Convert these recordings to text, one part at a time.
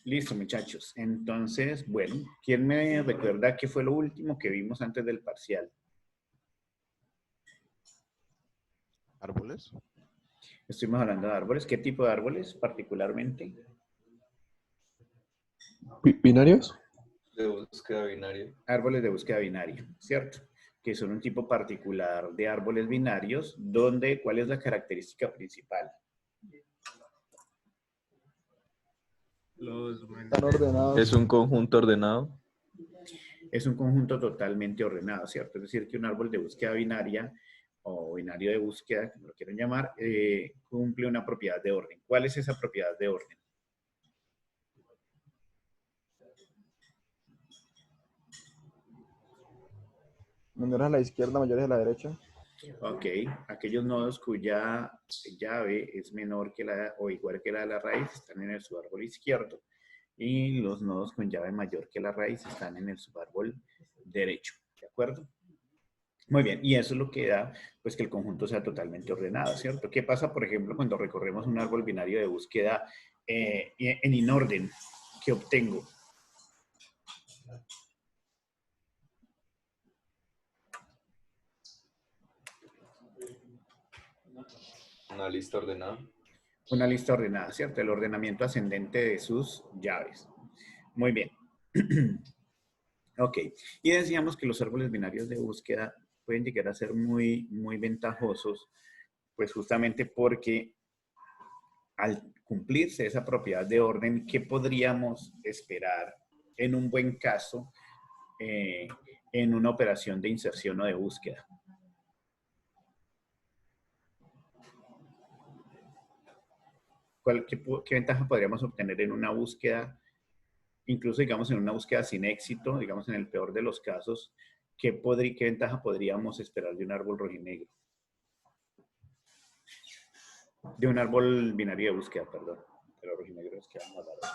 Listo, muchachos. Entonces, bueno, ¿quién me recuerda qué fue lo último que vimos antes del parcial? ¿Árboles? Estuvimos hablando de árboles. ¿Qué tipo de árboles particularmente? ¿Binarios? De búsqueda binaria. Árboles de búsqueda binaria, ¿cierto? Que son un tipo particular de árboles binarios, donde, ¿cuál es la característica principal? Están ordenados. Es un conjunto ordenado. Es un conjunto totalmente ordenado, ¿cierto? Es decir, que un árbol de búsqueda binaria o binario de búsqueda, como lo quieran llamar, cumple una propiedad de orden. ¿Cuál es esa propiedad de orden? Menores a la izquierda, mayores a la derecha. Ok, aquellos nodos cuya llave es menor que la o igual que la de la raíz están en el subárbol izquierdo y los nodos con llave mayor que la raíz están en el subárbol derecho, ¿de acuerdo? Muy bien, y eso es lo que da pues que el conjunto sea totalmente ordenado, ¿cierto? ¿Qué pasa, por ejemplo, cuando recorremos un árbol binario de búsqueda en inorden? ¿Qué obtengo? Una lista ordenada. Una lista ordenada, ¿cierto? El ordenamiento ascendente de sus llaves. Muy bien. Ok, y decíamos que los árboles binarios de búsqueda pueden llegar a ser muy ventajosos, pues justamente porque al cumplirse esa propiedad de orden, ¿qué podríamos esperar en un buen caso eh, en una operación de inserción o de búsqueda? ¿Qué ventaja podríamos obtener en una búsqueda, incluso digamos en una búsqueda sin éxito, digamos en el peor de los casos, qué ventaja podríamos esperar de un árbol rojinegro? De un árbol binario de búsqueda, perdón. De los rojinegros que vamos a hablar hoy.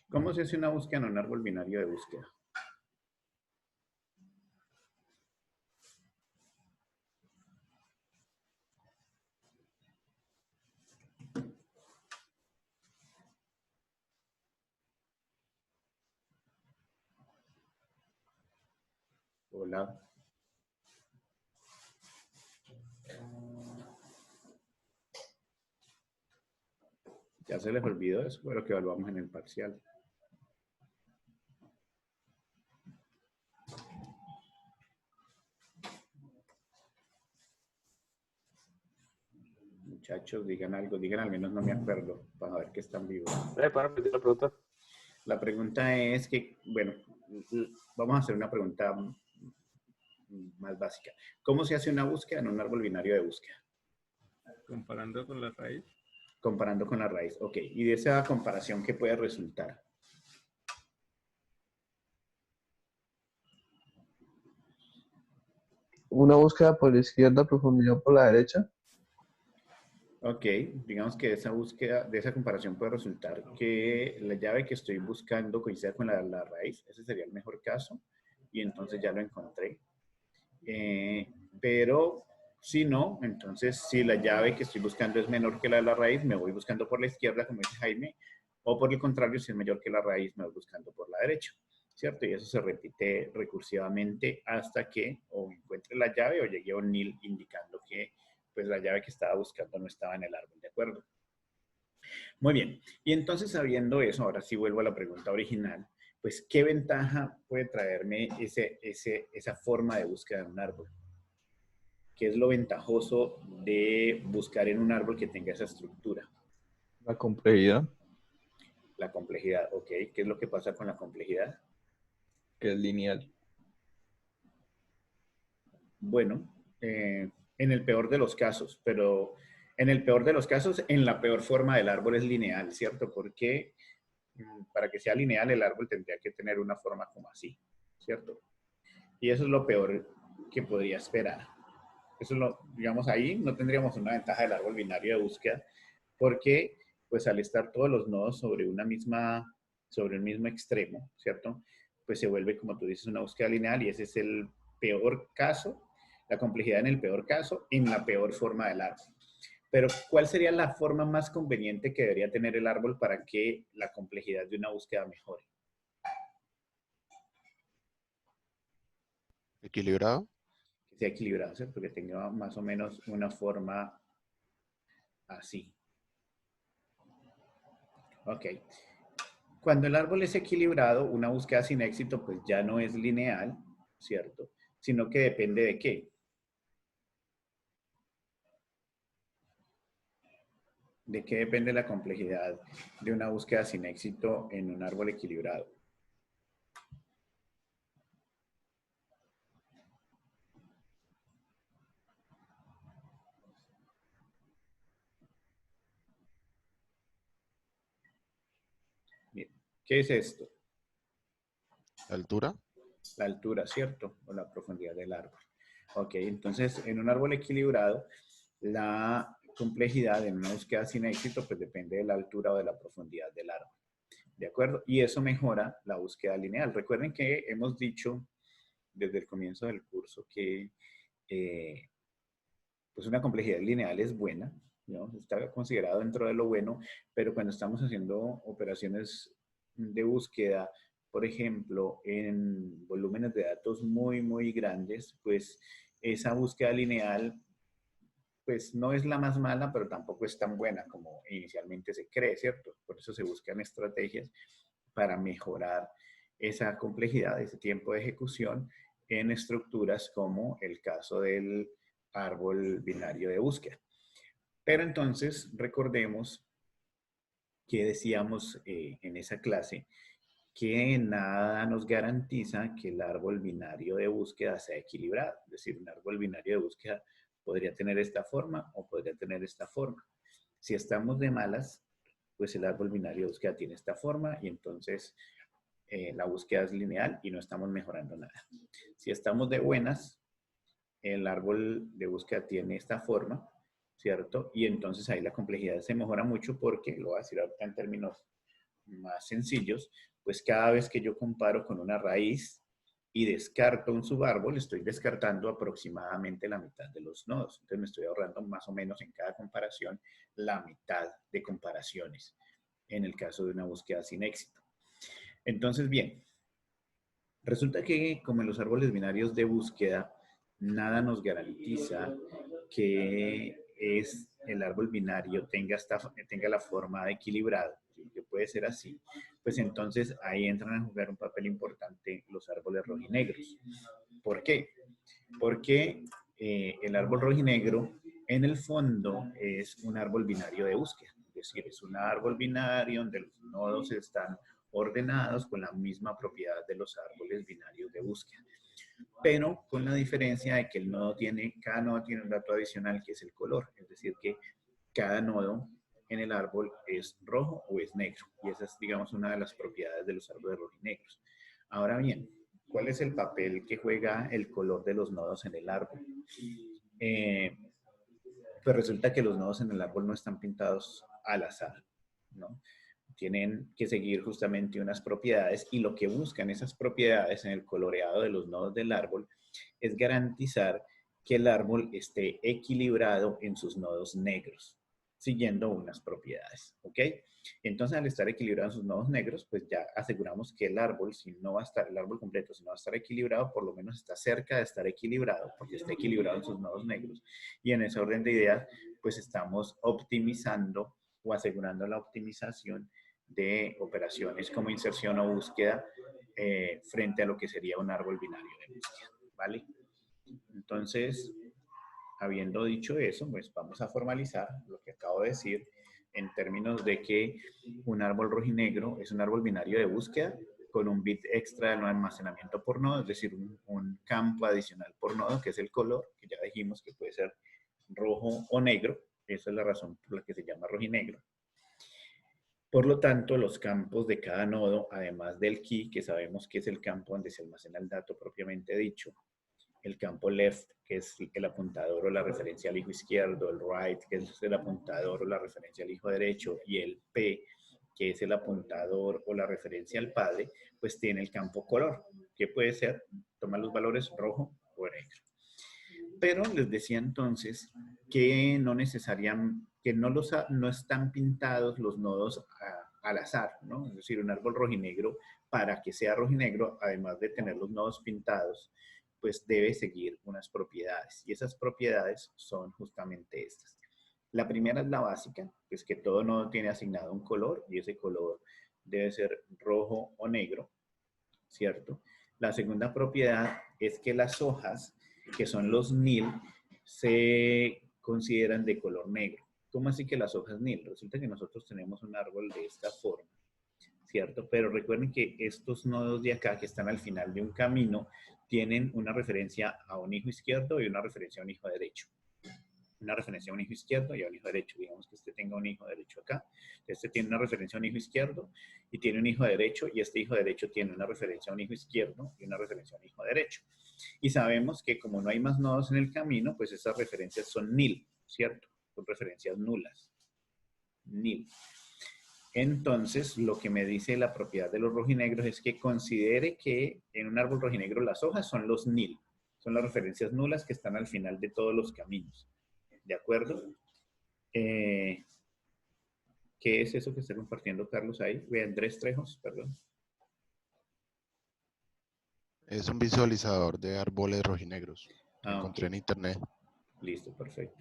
¿Cómo se hace una búsqueda en un árbol binario de búsqueda? Hola. Ya se les olvidó eso, fue lo que evaluamos en el parcial. Muchachos, digan algo, digan al menos no me acuerdo, para ver que están vivos. Para repetir la pregunta. La pregunta es que, bueno, vamos a hacer una pregunta más básica. ¿Cómo se hace una búsqueda en un árbol binario de búsqueda? Comparando con la raíz. Comparando con la raíz, ok. Y de esa comparación, ¿qué puede resultar? Una búsqueda por la izquierda, profundidad por la derecha. Ok, digamos que de esa búsqueda, de esa comparación puede resultar que la llave que estoy buscando coincida con la raíz. Ese sería el mejor caso. Y entonces ya lo encontré. Pero si no, entonces si la llave que estoy buscando es menor que la de la raíz, me voy buscando por la izquierda, como dice Jaime, o por el contrario, si es mayor que la raíz, me voy buscando por la derecha, ¿cierto? Y eso se repite recursivamente hasta que o encuentre la llave o llegue a un nil indicando que pues la llave que estaba buscando no estaba en el árbol, ¿de acuerdo? Muy bien, y entonces sabiendo eso, ahora sí vuelvo a la pregunta original, pues ¿qué ventaja puede traerme esa forma de búsqueda en un árbol? ¿Qué es lo ventajoso de buscar en un árbol que tenga esa estructura? La complejidad, La complejidad, ¿ok? ¿Qué es lo que pasa con la complejidad? que es lineal. Bueno, en el peor de los casos, pero en el peor de los casos, en la peor forma del árbol es lineal, ¿cierto? Porque para que sea lineal el árbol tendría que tener una forma como así, ¿cierto? Y eso es lo peor que podría esperar. Eso lo, digamos, ahí no tendríamos una ventaja del árbol binario de búsqueda, porque pues al estar todos los nodos sobre sobre un mismo extremo, ¿cierto? Pues se vuelve, como tú dices, una búsqueda lineal y ese es el peor caso, la complejidad en el peor caso, en la peor forma del árbol. Pero, ¿cuál sería la forma más conveniente que debería tener el árbol para que la complejidad de una búsqueda mejore? Equilibrado. Que sea equilibrado, ¿cierto? Que tenga más o menos una forma así. Ok. Cuando el árbol es equilibrado, una búsqueda sin éxito pues ya no es lineal, ¿cierto? Sino que depende de qué. ¿De qué depende la complejidad de una búsqueda sin éxito en un árbol equilibrado? Bien. ¿Qué es esto? La altura. La altura, ¿cierto? O la profundidad del árbol. Ok, entonces en un árbol equilibrado, la complejidad en una búsqueda sin éxito pues depende de la altura o de la profundidad del árbol. ¿De acuerdo? Y eso mejora la búsqueda lineal. Recuerden que hemos dicho desde el comienzo del curso que pues una complejidad lineal es buena, ¿no? Está considerado dentro de lo bueno, pero cuando estamos haciendo operaciones de búsqueda, por ejemplo, en volúmenes de datos muy, muy grandes, pues esa búsqueda lineal pues no es la más mala, pero tampoco es tan buena como inicialmente se cree, ¿cierto? Por eso se buscan estrategias para mejorar esa complejidad, ese tiempo de ejecución en estructuras como el caso del árbol binario de búsqueda. Pero entonces recordemos que decíamos en esa clase que nada nos garantiza que el árbol binario de búsqueda sea equilibrado. Es decir, un árbol binario de búsqueda podría tener esta forma o podría tener esta forma. Si estamos de malas, pues el árbol binario de búsqueda tiene esta forma y entonces la búsqueda es lineal y no estamos mejorando nada. Si estamos de buenas, el árbol de búsqueda tiene esta forma, ¿cierto? Y entonces ahí la complejidad se mejora mucho porque, lo voy a decir ahorita en términos más sencillos, pues cada vez que yo comparo con una raíz y descarto un subárbol, estoy descartando aproximadamente la mitad de los nodos. Entonces me estoy ahorrando más o menos en cada comparación la mitad de comparaciones en el caso de una búsqueda sin éxito. Entonces, bien, resulta que como en los árboles binarios de búsqueda, nada nos garantiza que el árbol binario tenga la forma equilibrada, que puede ser así, pues entonces ahí entran a jugar un papel importante los árboles rojinegros. ¿Por qué? Porque el árbol rojinegro en el fondo es un árbol binario de búsqueda, es decir, es un árbol binario donde los nodos están ordenados con la misma propiedad de los árboles binarios de búsqueda, pero con la diferencia de que cada nodo tiene un dato adicional que es el color, es decir, que cada nodo en el árbol es rojo o es negro, y esa es, digamos, una de las propiedades de los árboles rojinegros. Ahora bien, ¿cuál es el papel que juega el color de los nodos en el árbol? Pues resulta que los nodos en el árbol no están pintados al azar, ¿no? Tienen que seguir justamente unas propiedades y lo que buscan esas propiedades en el coloreado de los nodos del árbol es garantizar que el árbol esté equilibrado en sus nodos negros, siguiendo unas propiedades, ¿ok? Entonces, al estar equilibrado en sus nodos negros, pues ya aseguramos que el árbol, si no va a estar, el árbol completo, si no va a estar equilibrado, por lo menos está cerca de estar equilibrado, porque está equilibrado en sus nodos negros. Y en ese orden de ideas, pues estamos optimizando o asegurando la optimización de operaciones como inserción o búsqueda frente a lo que sería un árbol binario de búsqueda, ¿vale? Entonces, habiendo dicho eso, pues vamos a formalizar lo que acabo de decir en términos de que un árbol rojinegro es un árbol binario de búsqueda con un bit extra de almacenamiento por nodo, es decir, un campo adicional por nodo, que es el color, que ya dijimos que puede ser rojo o negro. Esa es la razón por la que se llama rojinegro. Por lo tanto, los campos de cada nodo, además del key, que sabemos que es el campo donde se almacena el dato propiamente dicho, el campo left, que es el apuntador o la referencia al hijo izquierdo, el right, que es el apuntador o la referencia al hijo derecho, y el P, que es el apuntador o la referencia al padre, pues tiene el campo color, que puede ser, toma los valores rojo rojo o negro. Pero les decía entonces que no necesariamente, que no están pintados los nodos al azar, ¿no? Es decir, un árbol rojinegro, para que sea rojinegro, además de tener los nodos pintados, pues debe seguir unas propiedades. Y esas propiedades son justamente estas. La primera es la básica, pues que todo nodo tiene asignado un color y ese color debe ser rojo o negro, ¿cierto? La segunda propiedad es que las hojas, que son los nil, se consideran de color negro. ¿Cómo así que las hojas nil? Resulta que nosotros tenemos un árbol de esta forma, ¿cierto? Pero recuerden que estos nodos de acá, que están al final de un camino, tienen una referencia a un hijo izquierdo y una referencia a un hijo derecho. Una referencia a un hijo izquierdo y a un hijo derecho. Digamos que este tenga un hijo derecho acá. Este tiene una referencia a un hijo izquierdo y tiene un hijo derecho, y este hijo derecho tiene una referencia a un hijo izquierdo y una referencia a un hijo derecho. Y sabemos que como no hay más nodos en el camino, pues esas referencias son nil, ¿cierto? Son referencias nulas. Nil. Entonces, lo que me dice la propiedad de los rojinegros es que considere que en un árbol rojinegro las hojas son los nil. Son las referencias nulas que están al final de todos los caminos. ¿De acuerdo? ¿Qué es eso que está compartiendo Carlos ahí? Andrés Trejos, perdón. Es un visualizador de árboles rojinegros que encontré en internet. Listo, perfecto.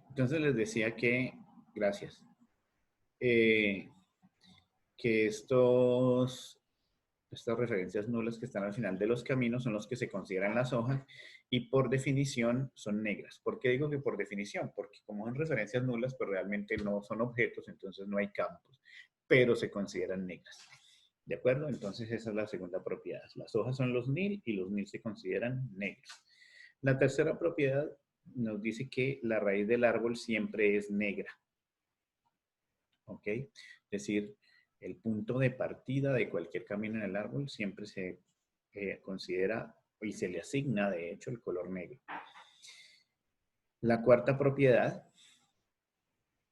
Entonces les decía que, gracias, que estas referencias nulas que están al final de los caminos son los que se consideran las hojas y por definición son negras. ¿Por qué digo que por definición? Porque como son referencias nulas, pues realmente no son objetos, entonces no hay campos, pero se consideran negras. ¿De acuerdo? Entonces esa es la segunda propiedad. Las hojas son los nil y los nil se consideran negros. La tercera propiedad nos dice que la raíz del árbol siempre es negra. ¿Ok? Es decir, el punto de partida de cualquier camino en el árbol siempre se considera y se le asigna, de hecho, el color negro. La cuarta propiedad,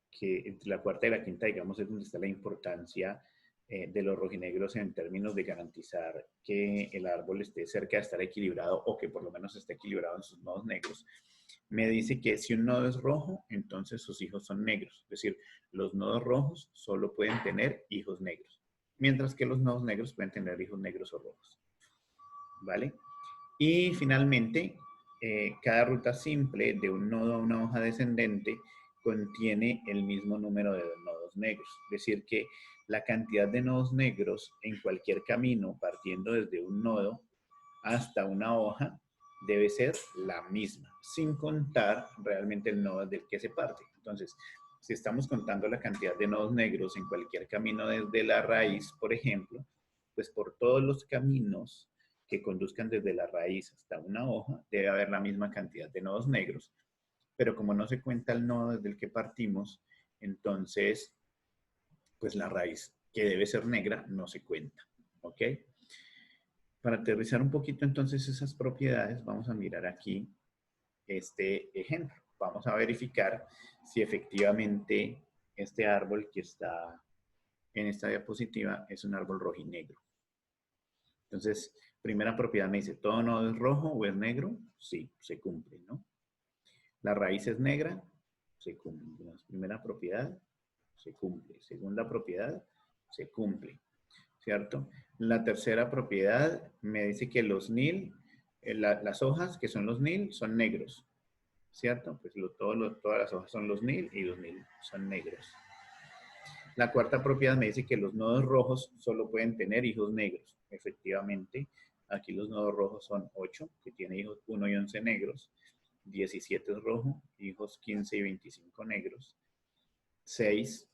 que entre la cuarta y la quinta, digamos, es donde está la importancia de los rojinegros en términos de garantizar que el árbol esté cerca de estar equilibrado o que por lo menos esté equilibrado en sus nodos negros. Me dice que si un nodo es rojo, entonces sus hijos son negros. Es decir, los nodos rojos solo pueden tener hijos negros, mientras que los nodos negros pueden tener hijos negros o rojos. ¿Vale? Y finalmente, cada ruta simple de un nodo a una hoja descendente contiene el mismo número de nodos negros. Es decir, que la cantidad de nodos negros en cualquier camino, partiendo desde un nodo hasta una hoja, debe ser la misma, sin contar realmente el nodo del que se parte. Entonces, si estamos contando la cantidad de nodos negros en cualquier camino desde la raíz, por ejemplo, pues por todos los caminos que conduzcan desde la raíz hasta una hoja, debe haber la misma cantidad de nodos negros. Pero como no se cuenta el nodo desde el que partimos, entonces, pues la raíz, que debe ser negra, no se cuenta. ¿Ok? Para aterrizar un poquito entonces esas propiedades, vamos a mirar aquí este ejemplo. Vamos a verificar si efectivamente este árbol que está en esta diapositiva es un árbol rojinegro. Entonces, primera propiedad me dice, ¿todo nodo es rojo o es negro? Sí, se cumple, ¿no? La raíz es negra, se cumple. Primera propiedad, se cumple. Segunda propiedad, se cumple. ¿Cierto? La tercera propiedad me dice que los nil, las hojas que son los nil, son negros. ¿Cierto? Pues todas las hojas son los nil y los nil son negros. La cuarta propiedad me dice que los nodos rojos solo pueden tener hijos negros. Efectivamente, aquí los nodos rojos son 8, que tiene hijos 1 y 11 negros. 17 es rojo, hijos 15 y 25 negros. 6,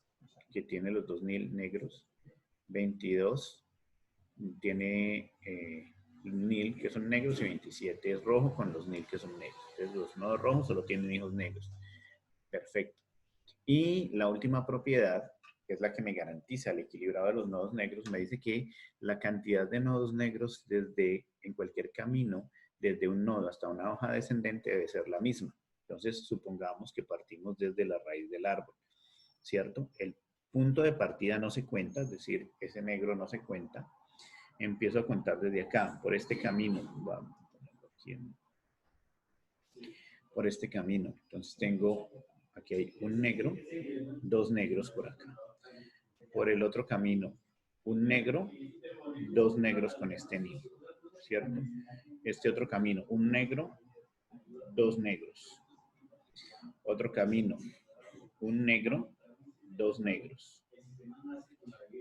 que tiene los dos nil negros. 22 tiene nil que son negros y 27 es rojo con los nil que son negros. Entonces los nodos rojos solo tienen hijos negros. Perfecto. Y la última propiedad, que es la que me garantiza el equilibrado de los nodos negros, me dice que la cantidad de nodos negros en cualquier camino, desde un nodo hasta una hoja descendente, debe ser la misma. Entonces, supongamos que partimos desde la raíz del árbol, ¿cierto? El punto de partida no se cuenta, es decir, ese negro no se cuenta. Empiezo a contar desde acá, por este camino. Vamos a ponerlo aquí por este camino. Entonces tengo, aquí hay un negro, dos negros por acá. Por el otro camino, un negro, dos negros con este nil, ¿cierto? Este otro camino, un negro, dos negros. Otro camino, un negro, dos negros.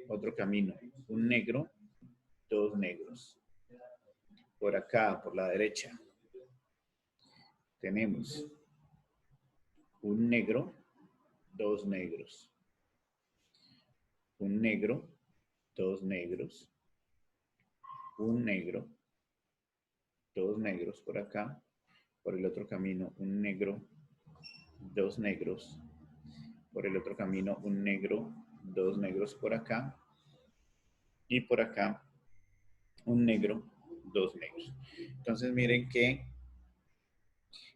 Otro camino, un negro, dos negros. Por acá, por la derecha, tenemos un negro, dos negros. Un negro, dos negros. Un negro, dos negros por acá. Por el otro camino, un negro, dos negros. Por el otro camino, un negro, dos negros por acá. Y por acá, un negro, dos negros. Entonces miren que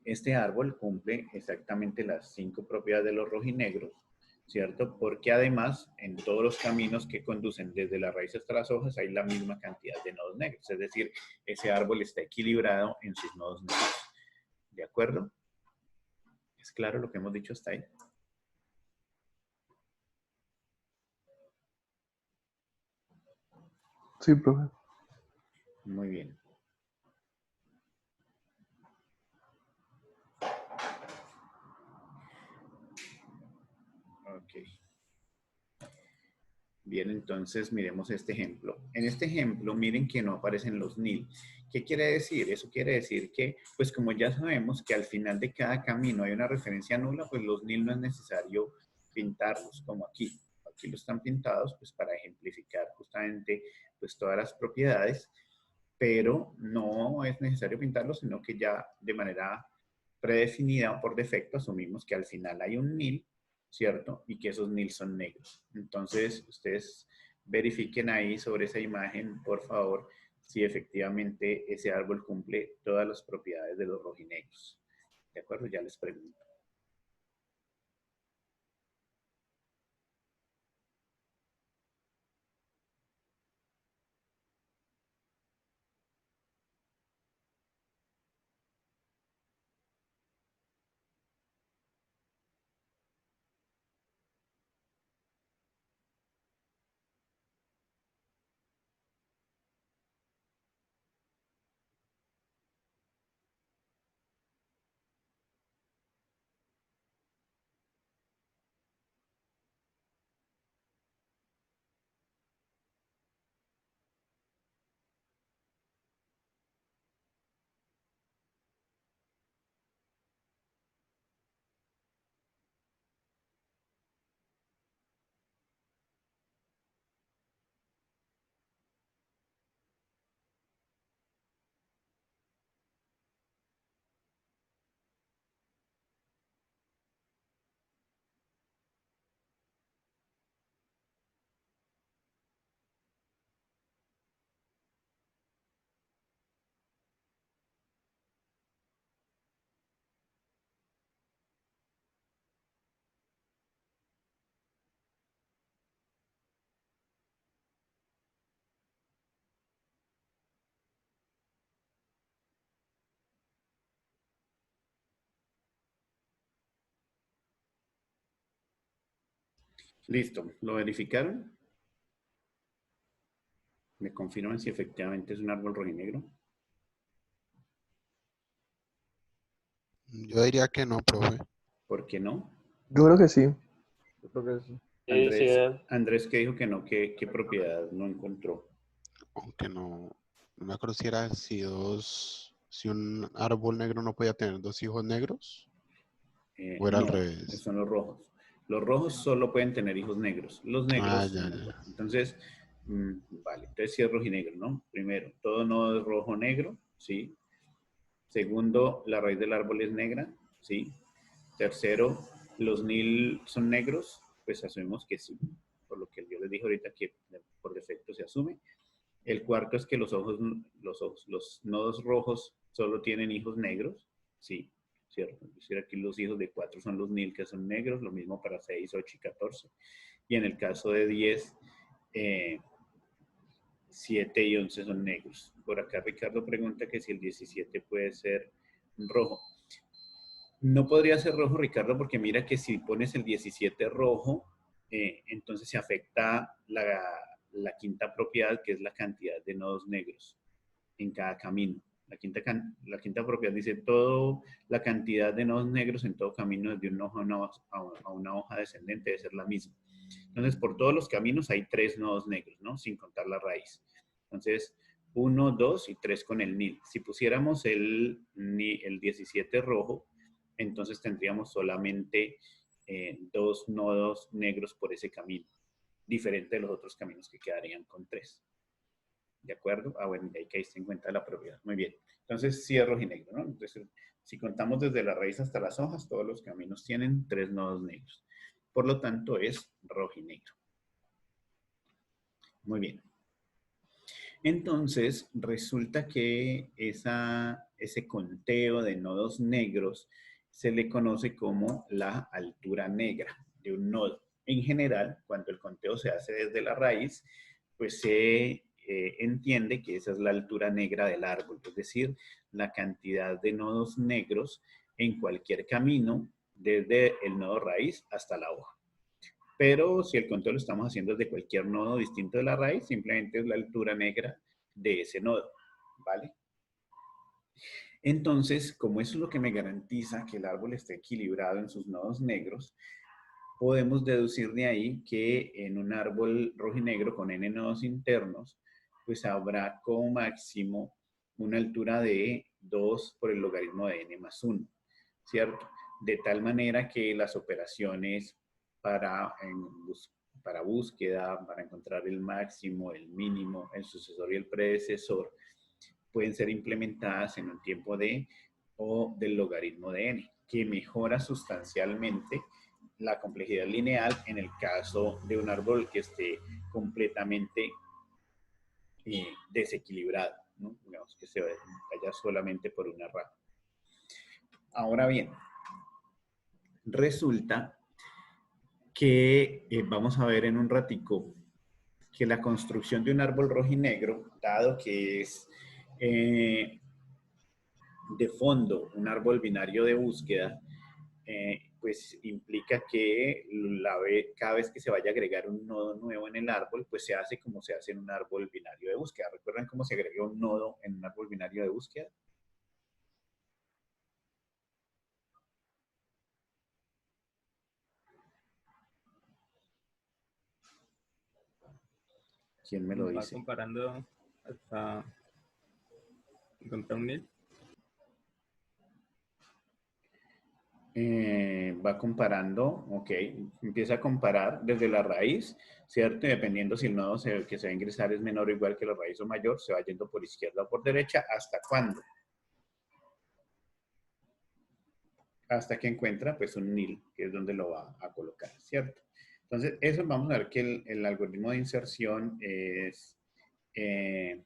este árbol cumple exactamente las 5 propiedades de los rojinegros, ¿cierto? Porque además en todos los caminos que conducen desde la raíz hasta las hojas hay la misma cantidad de nodos negros. Es decir, ese árbol está equilibrado en sus nodos negros. ¿De acuerdo? ¿Es claro lo que hemos dicho hasta ahí? Sí, profe. Muy bien. Ok. Bien, entonces miremos este ejemplo. En este ejemplo, miren que no aparecen los nil. ¿Qué quiere decir? Eso quiere decir que, pues como ya sabemos que al final de cada camino hay una referencia nula, pues los nil no es necesario pintarlos como aquí. Aquí lo están pintados pues para ejemplificar justamente pues todas las propiedades, pero no es necesario pintarlos, sino que ya de manera predefinida o por defecto asumimos que al final hay un nil, ¿cierto? Y que esos nil son negros. Entonces, ustedes verifiquen ahí sobre esa imagen, por favor, si efectivamente ese árbol cumple todas las propiedades de los rojinegros. ¿De acuerdo? Ya les pregunto. Listo. ¿Lo verificaron? ¿Me confirman si efectivamente es un árbol rojinegro? Yo diría que no, profe. ¿Por qué no? Yo creo que sí. Yo creo que sí. Andrés, Andrés que dijo que no, ¿qué propiedad no encontró? Aunque no me acuerdo si era si un árbol negro no podía tener dos hijos negros, o era al No, revés. son los rojos. Los rojos solo pueden tener hijos negros. Los Ah, negros ya, no ya. pueden. Entonces, vale, entonces sí es rojinegro, ¿no? Primero, todo nodo es rojo-negro, ¿sí? Segundo, la raíz del árbol es negra, ¿sí? Tercero, los nil son negros, pues asumimos que sí, por lo que yo les dije ahorita que por defecto se asume. El cuarto es que los nodos rojos solo tienen hijos negros, sí, cierto. Es decir, aquí los hijos de 4 son los nil que son negros, lo mismo para 6, 8 y 14. Y en el caso de 10, 7 y 11 son negros. Por acá Ricardo pregunta que si el 17 puede ser rojo. No podría ser rojo, Ricardo, porque mira que si pones el 17 rojo, entonces se afecta la quinta propiedad, que es la cantidad de nodos negros en cada camino. La quinta propiedad dice todo la cantidad de nodos negros en todo camino desde un ojo a una hoja descendente debe ser la misma. Entonces, por todos los caminos hay 3 nodos negros, ¿no? Sin contar la raíz. Entonces, 1, 2 y 3 con el nil. Si pusiéramos el 17 rojo, entonces tendríamos solamente 2 nodos negros por ese camino, diferente de los otros caminos que quedarían con 3. ¿De acuerdo? Ah, bueno, ahí caíste en cuenta de la propiedad. Muy bien. Entonces, sí es rojinegro, ¿no? Entonces, si contamos desde la raíz hasta las hojas, todos los caminos tienen 3 nodos negros. Por lo tanto, es rojinegro. Muy bien. Entonces, resulta que ese conteo de nodos negros se le conoce como la altura negra de un nodo. En general, cuando el conteo se hace desde la raíz, pues se entiende que esa es la altura negra del árbol, es decir, la cantidad de nodos negros en cualquier camino, desde el nodo raíz hasta la hoja. Pero si el conteo lo estamos haciendo desde cualquier nodo distinto de la raíz, simplemente es la altura negra de ese nodo, ¿vale? Entonces, como eso es lo que me garantiza que el árbol esté equilibrado en sus nodos negros, podemos deducir de ahí que en un árbol rojinegro con n nodos internos, pues habrá como máximo una altura de 2 por el logaritmo de n más 1, ¿cierto? De tal manera que las operaciones para búsqueda, para encontrar el máximo, el mínimo, el sucesor y el predecesor, pueden ser implementadas en un tiempo de o del logaritmo de n, que mejora sustancialmente la complejidad lineal en el caso de un árbol que esté completamente desequilibrado, ¿no? Digamos que se vaya solamente por una rama. Ahora bien, resulta que vamos a ver en un ratico que la construcción de un árbol rojinegro, dado que es de fondo un árbol binario de búsqueda, pues implica que cada vez que se vaya a agregar un nodo nuevo en el árbol, pues se hace como se hace en un árbol binario de búsqueda. ¿Recuerdan cómo se agrega un nodo en un árbol binario de búsqueda? ¿Quién me lo Va dice? comparando hasta encontrar un nil. Va comparando, ok, empieza a comparar desde la raíz, ¿cierto? Y dependiendo si el nodo que se va a ingresar es menor o igual que la raíz o mayor, se va yendo por izquierda o por derecha, ¿hasta cuándo? Hasta que encuentra pues un nil, que es donde lo va a colocar, ¿cierto? Entonces, eso vamos a ver que el algoritmo de inserción es... el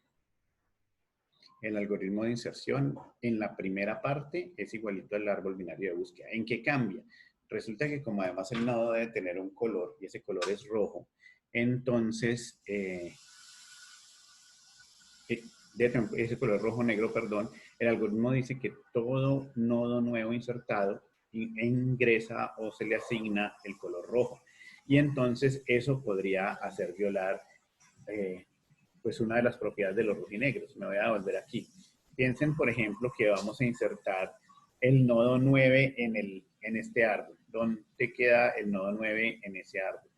algoritmo de inserción en la primera parte es igualito al árbol binario de búsqueda. ¿En qué cambia? Resulta que como además el nodo debe tener un color y ese color es rojo, entonces ese color rojo negro, perdón, el algoritmo dice que todo nodo nuevo insertado ingresa o se le asigna el color rojo. Y entonces eso podría hacer violar pues una de las propiedades de los rojinegros. Me voy a volver aquí. Piensen, por ejemplo, que vamos a insertar el nodo 9 en este árbol. ¿Dónde queda el nodo 9 en ese árbol?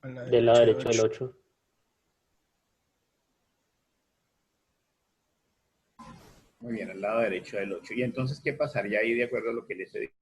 A la Del lado derecha del derecho del 8. 8. Del lado derecho del 8. Muy bien, al lado derecho del 8. ¿Y entonces qué pasaría ahí de acuerdo a lo que les he dicho?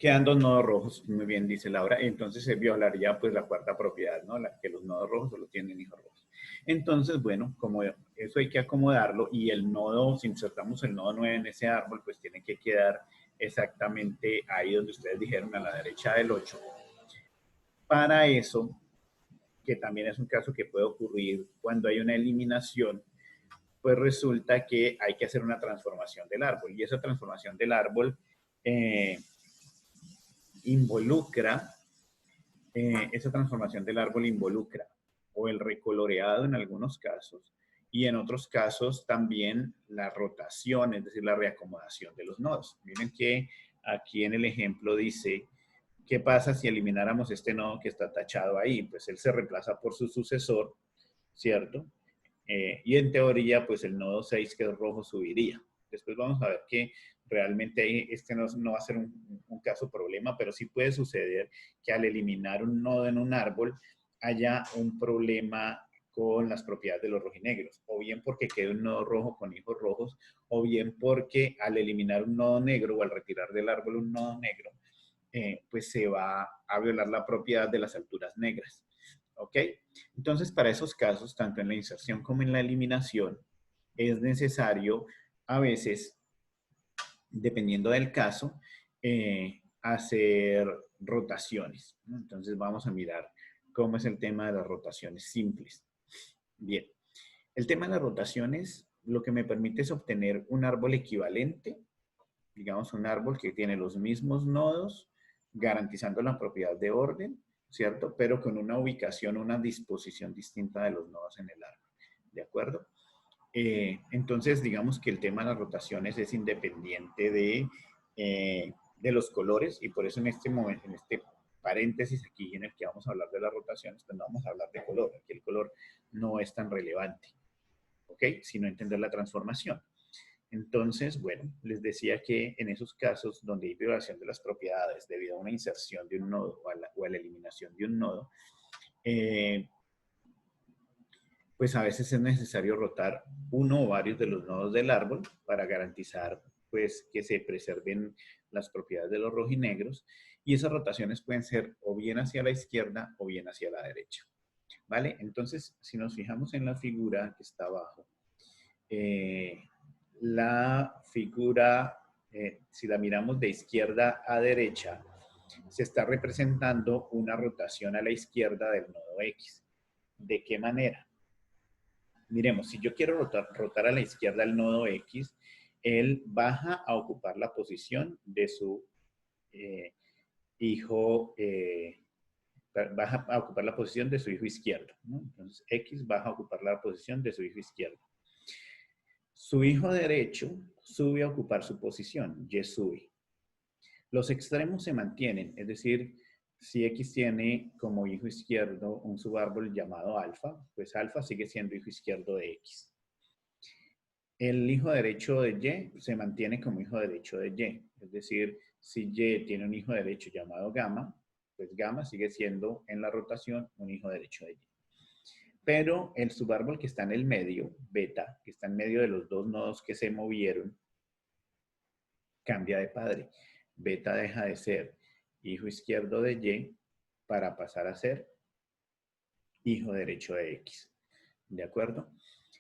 Quedan dos nodos rojos, muy bien dice Laura, entonces se violaría pues la cuarta propiedad, ¿no? Que los nodos rojos solo tienen hijos rojos. Entonces, bueno, como eso hay que acomodarlo y el nodo, si insertamos el nodo 9 en ese árbol, pues tiene que quedar exactamente ahí donde ustedes dijeron, a la derecha del 8. Para eso, que también es un caso que puede ocurrir cuando hay una eliminación, pues resulta que hay que hacer una transformación del árbol. Y esa transformación del árbol involucra o el recoloreado en algunos casos y en otros casos también la rotación, es decir, la reacomodación de los nodos. Miren que aquí en el ejemplo dice, ¿qué pasa si elimináramos este nodo que está tachado ahí? Pues él se reemplaza por su sucesor, ¿cierto? Y en teoría, pues el nodo 6, que es rojo, subiría. Después vamos a ver que realmente este no va a ser un caso problema, pero sí puede suceder que al eliminar un nodo en un árbol haya un problema con las propiedades de los rojinegros, o bien porque quede un nodo rojo con hijos rojos, o bien porque al eliminar un nodo negro o al retirar del árbol un nodo negro, pues se va a violar la propiedad de las alturas negras. ¿Ok? Entonces, para esos casos, tanto en la inserción como en la eliminación, es necesario a veces, dependiendo del caso, hacer rotaciones, ¿no? Entonces, vamos a mirar cómo es el tema de las rotaciones simples. Bien, el tema de las rotaciones lo que me permite es obtener un árbol equivalente, digamos un árbol que tiene los mismos nodos, garantizando la propiedad de orden, ¿cierto? Pero con una ubicación, una disposición distinta de los nodos en el árbol, ¿de acuerdo? Entonces, digamos que el tema de las rotaciones es independiente de los colores y por eso en este momento, en este paréntesis aquí en el que vamos a hablar de las rotaciones, pues no vamos a hablar de color, aquí el color no es tan relevante, ¿ok? Sino entender la transformación. Entonces, bueno, les decía que en esos casos donde hay violación de las propiedades debido a una inserción de un nodo o a la eliminación de un nodo, pues a veces es necesario rotar uno o varios de los nodos del árbol para garantizar pues que se preserven las propiedades de los rojinegros y esas rotaciones pueden ser o bien hacia la izquierda o bien hacia la derecha. ¿Vale? Entonces, si nos fijamos en la figura que está abajo, la figura, si la miramos de izquierda a derecha, se está representando una rotación a la izquierda del nodo X. ¿De qué manera? Miremos, si yo quiero rotar a la izquierda el nodo X, él baja a ocupar la posición de su hijo, baja a ocupar la posición de su hijo izquierdo, ¿no? Entonces, X baja a ocupar la posición de su hijo izquierdo. Su hijo derecho sube a ocupar su posición, Y sube. Los extremos se mantienen, es decir, si X tiene como hijo izquierdo un subárbol llamado alfa, pues alfa sigue siendo hijo izquierdo de X. El hijo derecho de Y se mantiene como hijo derecho de Y, es decir, si Y tiene un hijo derecho llamado gamma, pues gamma sigue siendo en la rotación un hijo derecho de Y. Pero el subárbol que está en el medio, beta, que está en medio de los dos nodos que se movieron, cambia de padre. Beta deja de ser hijo izquierdo de Y para pasar a ser hijo derecho de X. ¿De acuerdo?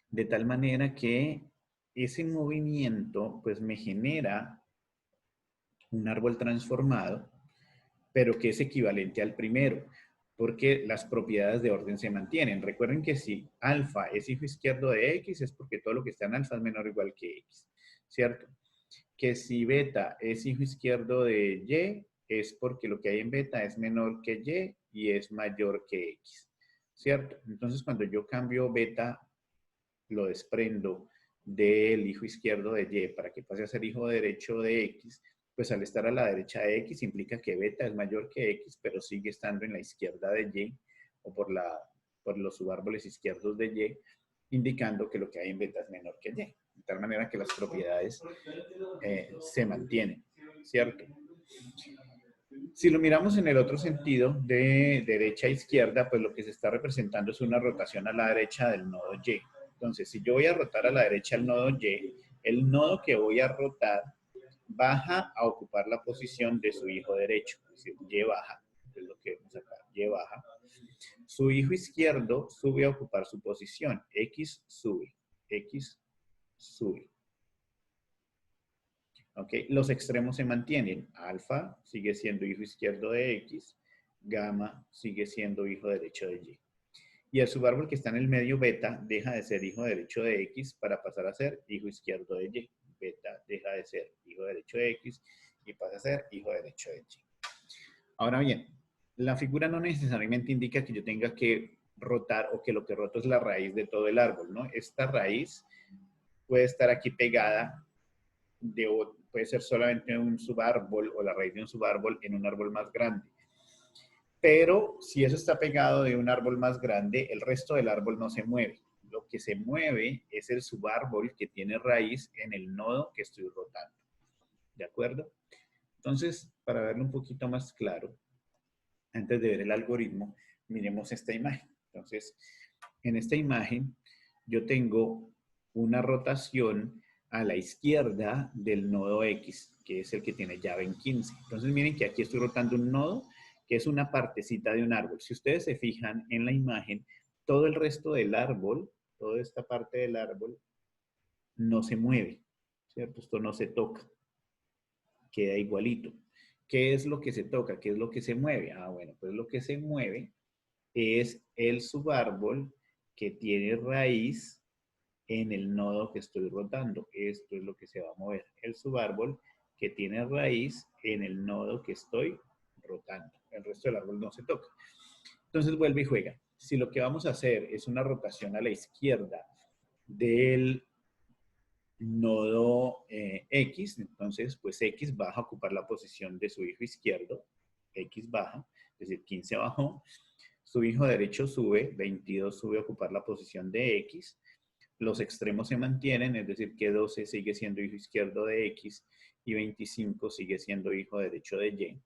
De tal manera que ese movimiento pues me genera un árbol transformado, pero que es equivalente al primero, porque las propiedades de orden se mantienen. Recuerden que si alfa es hijo izquierdo de X, es porque todo lo que está en alfa es menor o igual que X, ¿cierto? Que si beta es hijo izquierdo de Y, es porque lo que hay en beta es menor que Y es mayor que X, ¿cierto? Entonces, cuando yo cambio beta, lo desprendo del hijo izquierdo de Y para que pase a ser hijo derecho de X, pues al estar a la derecha de X implica que beta es mayor que X, pero sigue estando en la izquierda de Y o por los subárboles izquierdos de Y, indicando que lo que hay en beta es menor que Y. De tal manera que las propiedades se mantienen, ¿cierto? Si lo miramos en el otro sentido, de derecha a izquierda, pues lo que se está representando es una rotación a la derecha del nodo Y. Entonces, si yo voy a rotar a la derecha el nodo Y, el nodo que voy a rotar baja a ocupar la posición de su hijo derecho, es decir, Y baja, es lo que vemos acá, Y baja. Su hijo izquierdo sube a ocupar su posición, X sube, X sube. ¿Ok? Los extremos se mantienen, alfa sigue siendo hijo izquierdo de X, gamma sigue siendo hijo derecho de Y. Y el subárbol que está en el medio, beta, deja de ser hijo derecho de X para pasar a ser hijo izquierdo de Y. Beta deja de ser hijo derecho de X y pasa a ser hijo derecho de Y. Ahora bien, la figura no necesariamente indica que yo tenga que rotar o que lo que roto es la raíz de todo el árbol, ¿no? Esta raíz puede estar aquí pegada, puede ser solamente un subárbol o la raíz de un subárbol en un árbol más grande. Pero si eso está pegado de un árbol más grande, el resto del árbol no se mueve. Lo que se mueve es el subárbol que tiene raíz en el nodo que estoy rotando. ¿De acuerdo? Entonces, para verlo un poquito más claro, antes de ver el algoritmo, miremos esta imagen. Entonces, en esta imagen, yo tengo una rotación a la izquierda del nodo X, que es el que tiene llave en 15. Entonces, miren que aquí estoy rotando un nodo que es una partecita de un árbol. Si ustedes se fijan en la imagen, todo el resto del árbol, toda esta parte del árbol, no se mueve, ¿cierto? Esto no se toca, queda igualito. ¿Qué es lo que se toca? ¿Qué es lo que se mueve? Ah, bueno, pues lo que se mueve es el subárbol que tiene raíz en el nodo que estoy rotando. Esto es lo que se va a mover. El subárbol que tiene raíz en el nodo que estoy rotando. El resto del árbol no se toca. Entonces vuelve y juega. Si lo que vamos a hacer es una rotación a la izquierda del nodo X, entonces pues X baja a ocupar la posición de su hijo izquierdo. X baja, es decir, 15 bajó. Su hijo derecho sube, 22 sube a ocupar la posición de X. Los extremos se mantienen, es decir, que 12 sigue siendo hijo izquierdo de X y 25 sigue siendo hijo derecho de Y.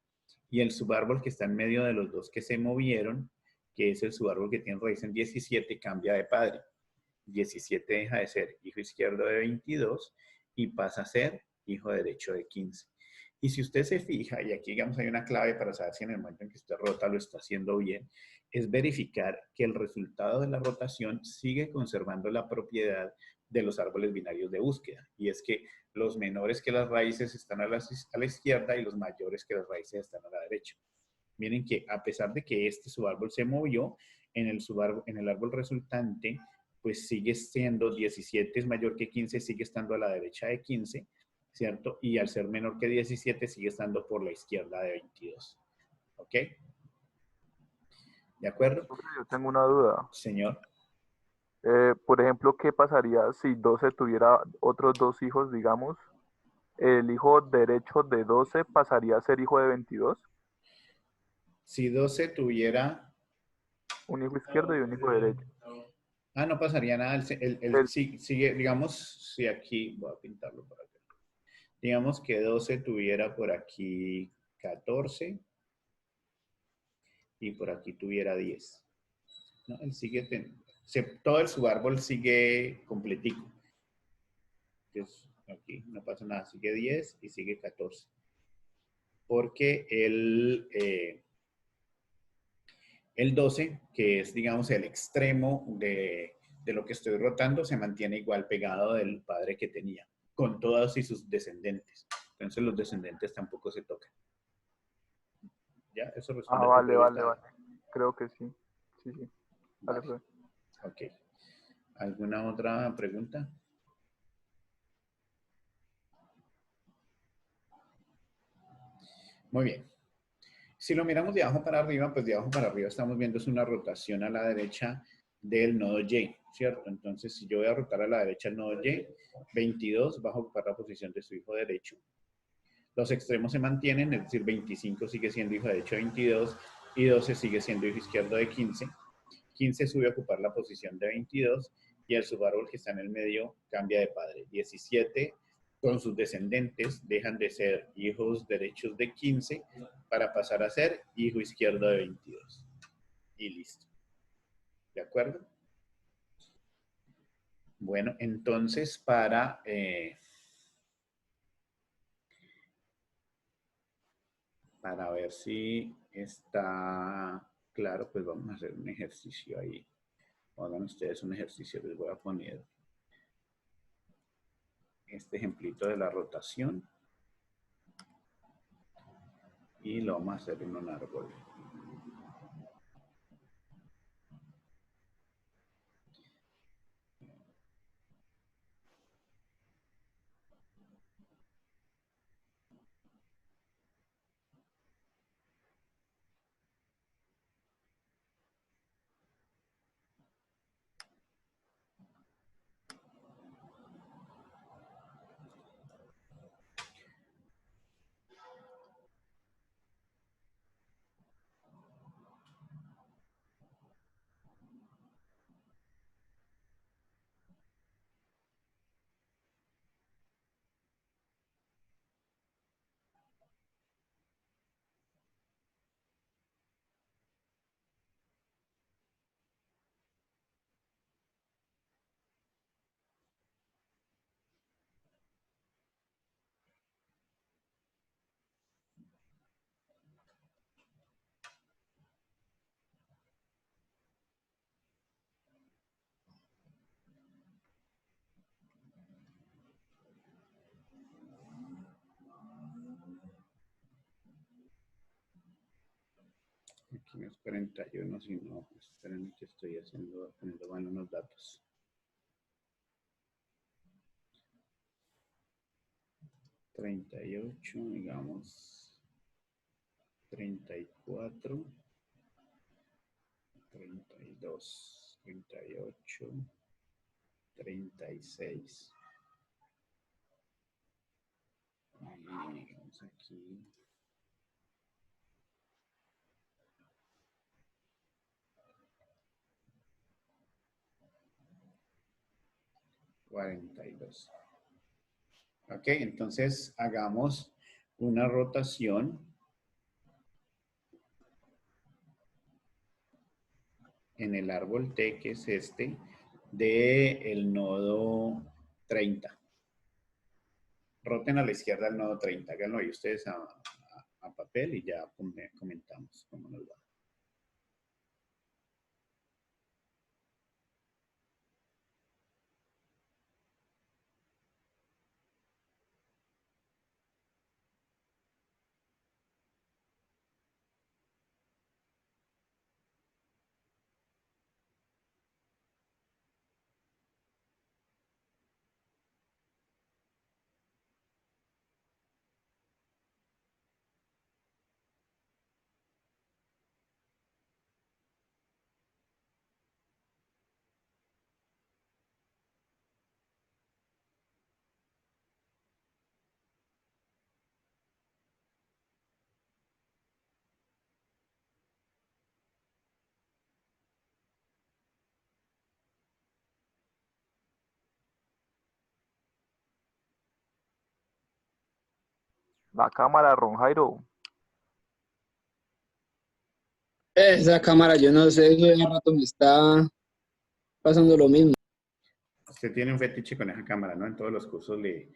Y el subárbol que está en medio de los dos que se movieron, que es el subárbol que tiene raíz en 17, cambia de padre. 17 deja de ser hijo izquierdo de 22 y pasa a ser hijo derecho de 15. Y si usted se fija, y aquí digamos hay una clave para saber si en el momento en que usted rota lo está haciendo bien, es verificar que el resultado de la rotación sigue conservando la propiedad de los árboles binarios de búsqueda. Y es que los menores que las raíces están a la izquierda y los mayores que las raíces están a la derecha. Miren que a pesar de que este subárbol se movió, en el árbol resultante, pues sigue siendo 17 es mayor que 15, sigue estando a la derecha de 15, ¿cierto? Y al ser menor que 17 sigue estando por la izquierda de 22. ¿Ok? ¿De acuerdo? Yo tengo una duda. Señor. Por ejemplo, ¿qué pasaría si 12 tuviera otros dos hijos, digamos? ¿El hijo derecho de 12 pasaría a ser hijo de 22? Si 12 tuviera... Un hijo izquierdo y un hijo derecho. Ah, no pasaría nada. Sigue, digamos, si aquí, voy a pintarlo por acá. Digamos que 12 tuviera por aquí 14 y por aquí tuviera 10. ¿No? Él sigue, todo el subárbol sigue completico. Entonces, aquí no pasa nada, sigue 10 y sigue 14. Porque el 12, que es, digamos, el extremo de lo que estoy rotando, se mantiene igual pegado del padre que tenía, con todos y sus descendentes. Entonces los descendentes tampoco se tocan. ¿Ya? Eso responde a tu pregunta. Vale. Creo que sí. Sí. Vale, pues. Ok. ¿Alguna otra pregunta? Muy bien. Si lo miramos de abajo para arriba, pues de abajo para arriba estamos viendo es una rotación a la derecha del nodo Y, ¿cierto? Entonces, si yo voy a rotar a la derecha el nodo Y, 22 va a ocupar la posición de su hijo derecho. Los extremos se mantienen, es decir, 25 sigue siendo hijo derecho de 22 y 12 sigue siendo hijo izquierdo de 15. 15 sube a ocupar la posición de 22 y el subárbol que está en el medio cambia de padre. 17 con sus descendentes dejan de ser hijos derechos de 15 para pasar a ser hijo izquierdo de 22. Y listo. ¿De acuerdo? Bueno, entonces para para ver si está claro, pues vamos a hacer un ejercicio ahí. Hagan ustedes un ejercicio, les voy a poner este ejemplito de la rotación y lo vamos a hacer en un árbol. Aquí no es 41, sino, esperen que estoy poniendo mal unos datos. 38, digamos, 34, 32, 38, 36. Y vamos aquí. $42. Ok, entonces hagamos una rotación en el árbol T, que es este, del nodo 30. Roten a la izquierda el nodo 30. Háganlo ahí ustedes a papel y ya comentamos cómo nos va. La cámara, Ron Jairo. Esa cámara, yo no sé, eso de rato me está pasando lo mismo. Usted tiene un fetiche con esa cámara, ¿no? En todos los cursos le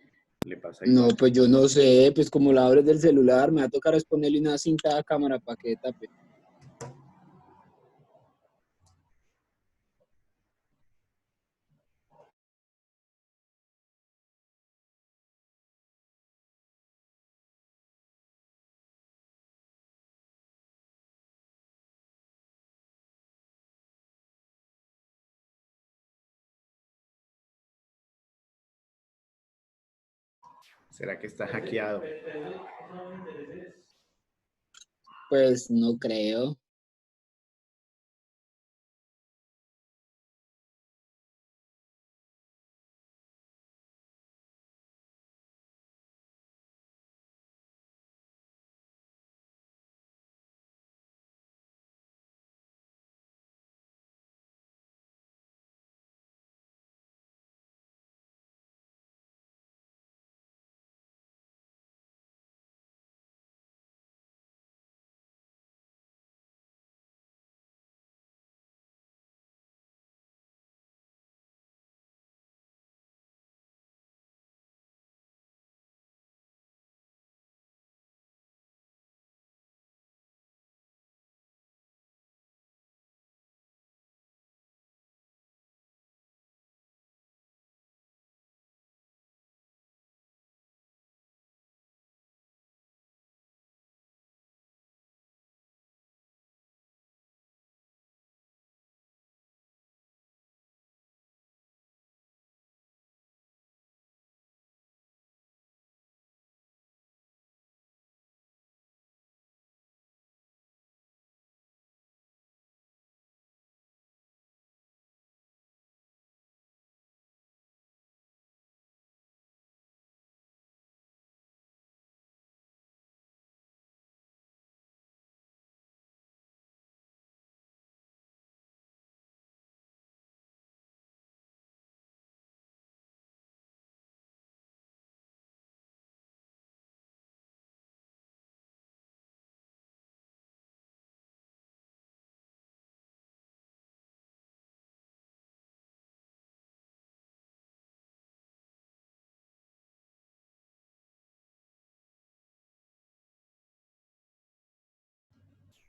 pasa No, igual. pues yo no sé, pues como la abres del celular, me va a tocar es ponerle una cinta a cámara para que tape. ¿Será que está hackeado? Pues no creo.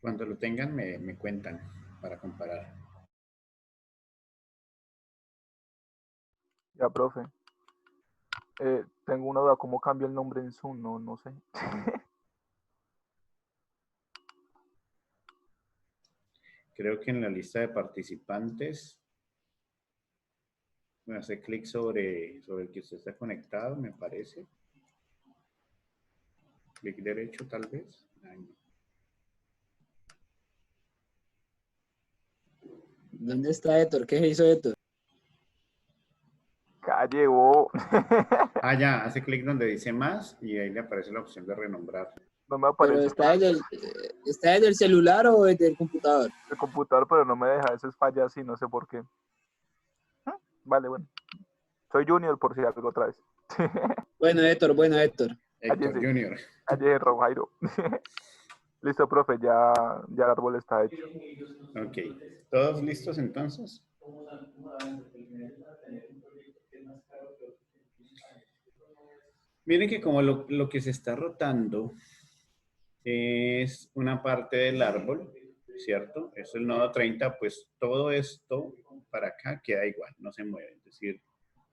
Cuando lo tengan, me cuentan para comparar. Ya, profe. Tengo una duda, ¿cómo cambio el nombre en Zoom? No sé. Creo que en la lista de participantes, me hace clic sobre el que usted está conectado, me parece. Clic derecho, tal vez. Ay, no. ¿Dónde está Héctor? ¿Qué hizo Héctor? Calle, bo. Ah, ya, hace clic donde dice más y ahí le aparece la opción de renombrar. No me ¿Pero aparece está desde el celular o desde el computador? el computador, pero no me deja. A veces falla así, no sé por qué. Vale, bueno. Soy Junior por si algo otra vez. Bueno, Héctor. Héctor Junior. Ayer, Jairo. Listo, profe, ya el árbol está hecho. Ok. ¿Todos listos entonces? Miren que como lo que se está rotando es una parte del árbol, ¿cierto? Es el nodo 30, pues todo esto para acá queda igual, no se mueve. Es decir,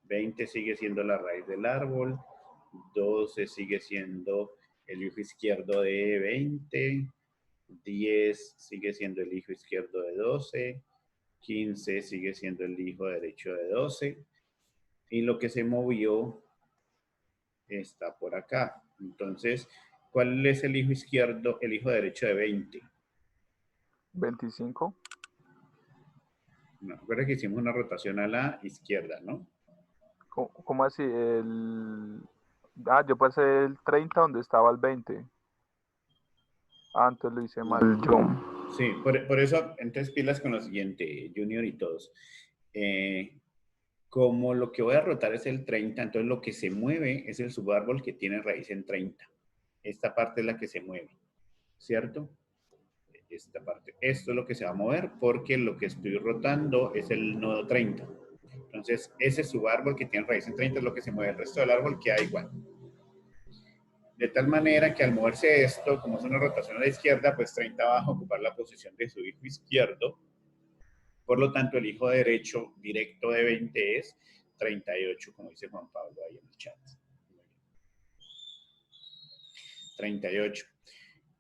20 sigue siendo la raíz del árbol, 12 sigue siendo el hijo izquierdo de 20, 10 sigue siendo el hijo izquierdo de 12, 15 sigue siendo el hijo derecho de 12, y lo que se movió está por acá. Entonces, ¿cuál es el hijo izquierdo, el hijo derecho de 20? 25. No, recuerda que hicimos una rotación a la izquierda, ¿no? ¿Cómo así? Yo pasé el 30 donde estaba el 20. Antes lo hice mal yo. Sí, por eso, entonces pilas con lo siguiente, Junior y todos. Como lo que voy a rotar es el 30, entonces lo que se mueve es el subárbol que tiene raíz en 30. Esta parte es la que se mueve, ¿cierto? Esta parte. Esto es lo que se va a mover porque lo que estoy rotando es el nodo 30. Entonces, ese subárbol que tiene raíz en 30 es lo que se mueve. El resto del árbol queda igual. De tal manera que al moverse esto, como es una rotación a la izquierda, pues 30 va a ocupar la posición de su hijo izquierdo. Por lo tanto, el hijo derecho directo de 20 es 38, como dice Juan Pablo ahí en el chat. 38.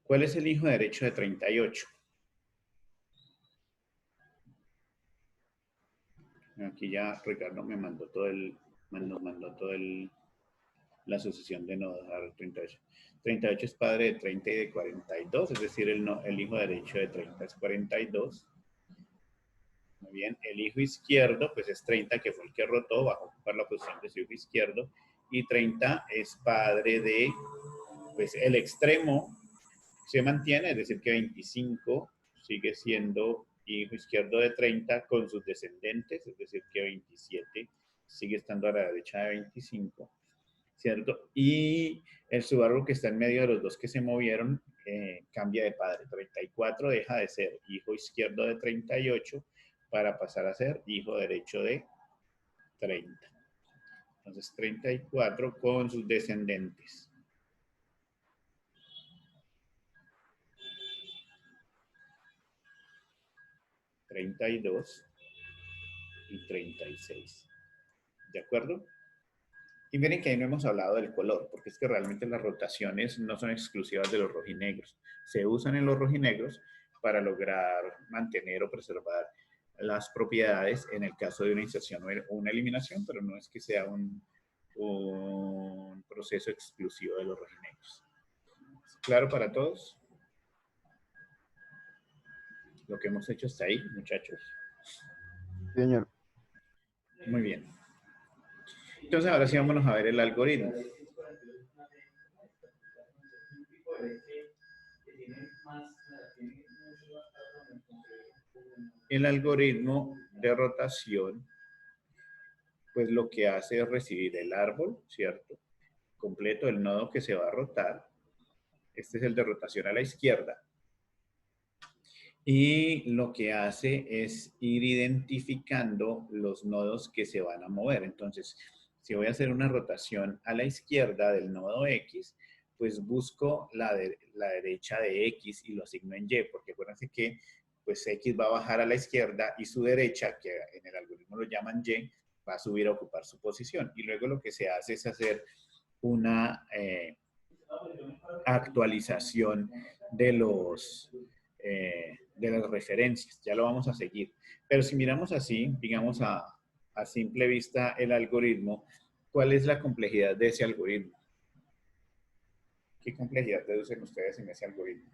¿Cuál es el hijo derecho de 38? Aquí ya Ricardo me mandó la sucesión de nodos a 38. 38 es padre de 30 y de 42, es decir, el hijo derecho de 30 es 42. Muy bien, el hijo izquierdo pues es 30, que fue el que rotó, va a ocupar la posición de su hijo izquierdo, y 30 es padre de, pues el extremo se mantiene, es decir, que 25 sigue siendo hijo izquierdo de 30 con sus descendentes, es decir, que 27 sigue estando a la derecha de 25, ¿cierto? Y el subárbol que está en medio de los dos que se movieron cambia de padre. 34 deja de ser hijo izquierdo de 38 para pasar a ser hijo derecho de 30. Entonces, 34 con sus descendentes. $32 y 36. ¿De acuerdo? Y miren que ahí no hemos hablado del color, porque es que realmente las rotaciones no son exclusivas de los rojinegros. Se usan en los rojinegros para lograr mantener o preservar las propiedades en el caso de una inserción o una eliminación, pero no es que sea un proceso exclusivo de los rojinegros. ¿Claro para todos? Lo que hemos hecho hasta ahí, muchachos. Señor. Muy bien. Entonces, ahora sí vámonos a ver el algoritmo. El algoritmo de rotación, pues lo que hace es recibir el árbol, ¿cierto? Completo, el nodo que se va a rotar. Este es el de rotación a la izquierda. Y lo que hace es ir identificando los nodos que se van a mover. Entonces, si voy a hacer una rotación a la izquierda del nodo X, pues busco la derecha de X y lo asigno en Y, porque acuérdense que pues X va a bajar a la izquierda y su derecha, que en el algoritmo lo llaman Y, va a subir a ocupar su posición. Y luego lo que se hace es hacer una actualización de las referencias. Ya lo vamos a seguir. Pero si miramos así, digamos a simple vista el algoritmo, ¿cuál es la complejidad de ese algoritmo? ¿Qué complejidad deducen ustedes en ese algoritmo?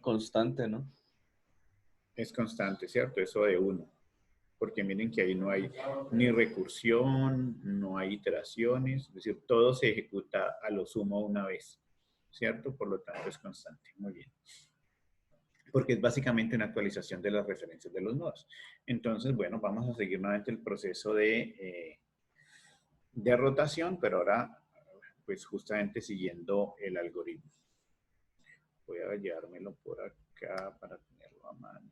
Constante, ¿no? Es constante, ¿cierto? Eso de 1. Porque miren que ahí no hay ni recursión, no hay iteraciones, es decir, todo se ejecuta a lo sumo una vez, ¿cierto? Por lo tanto es constante. Muy bien. Porque es básicamente una actualización de las referencias de los nodos. Entonces, bueno, vamos a seguir nuevamente el proceso de rotación, pero ahora, pues justamente siguiendo el algoritmo. Voy a llevármelo por acá para tenerlo a mano.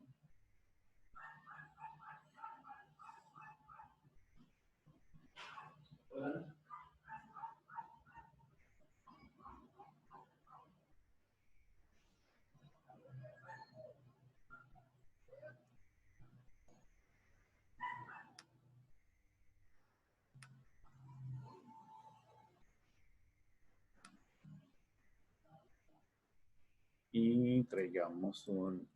Y traigamos uno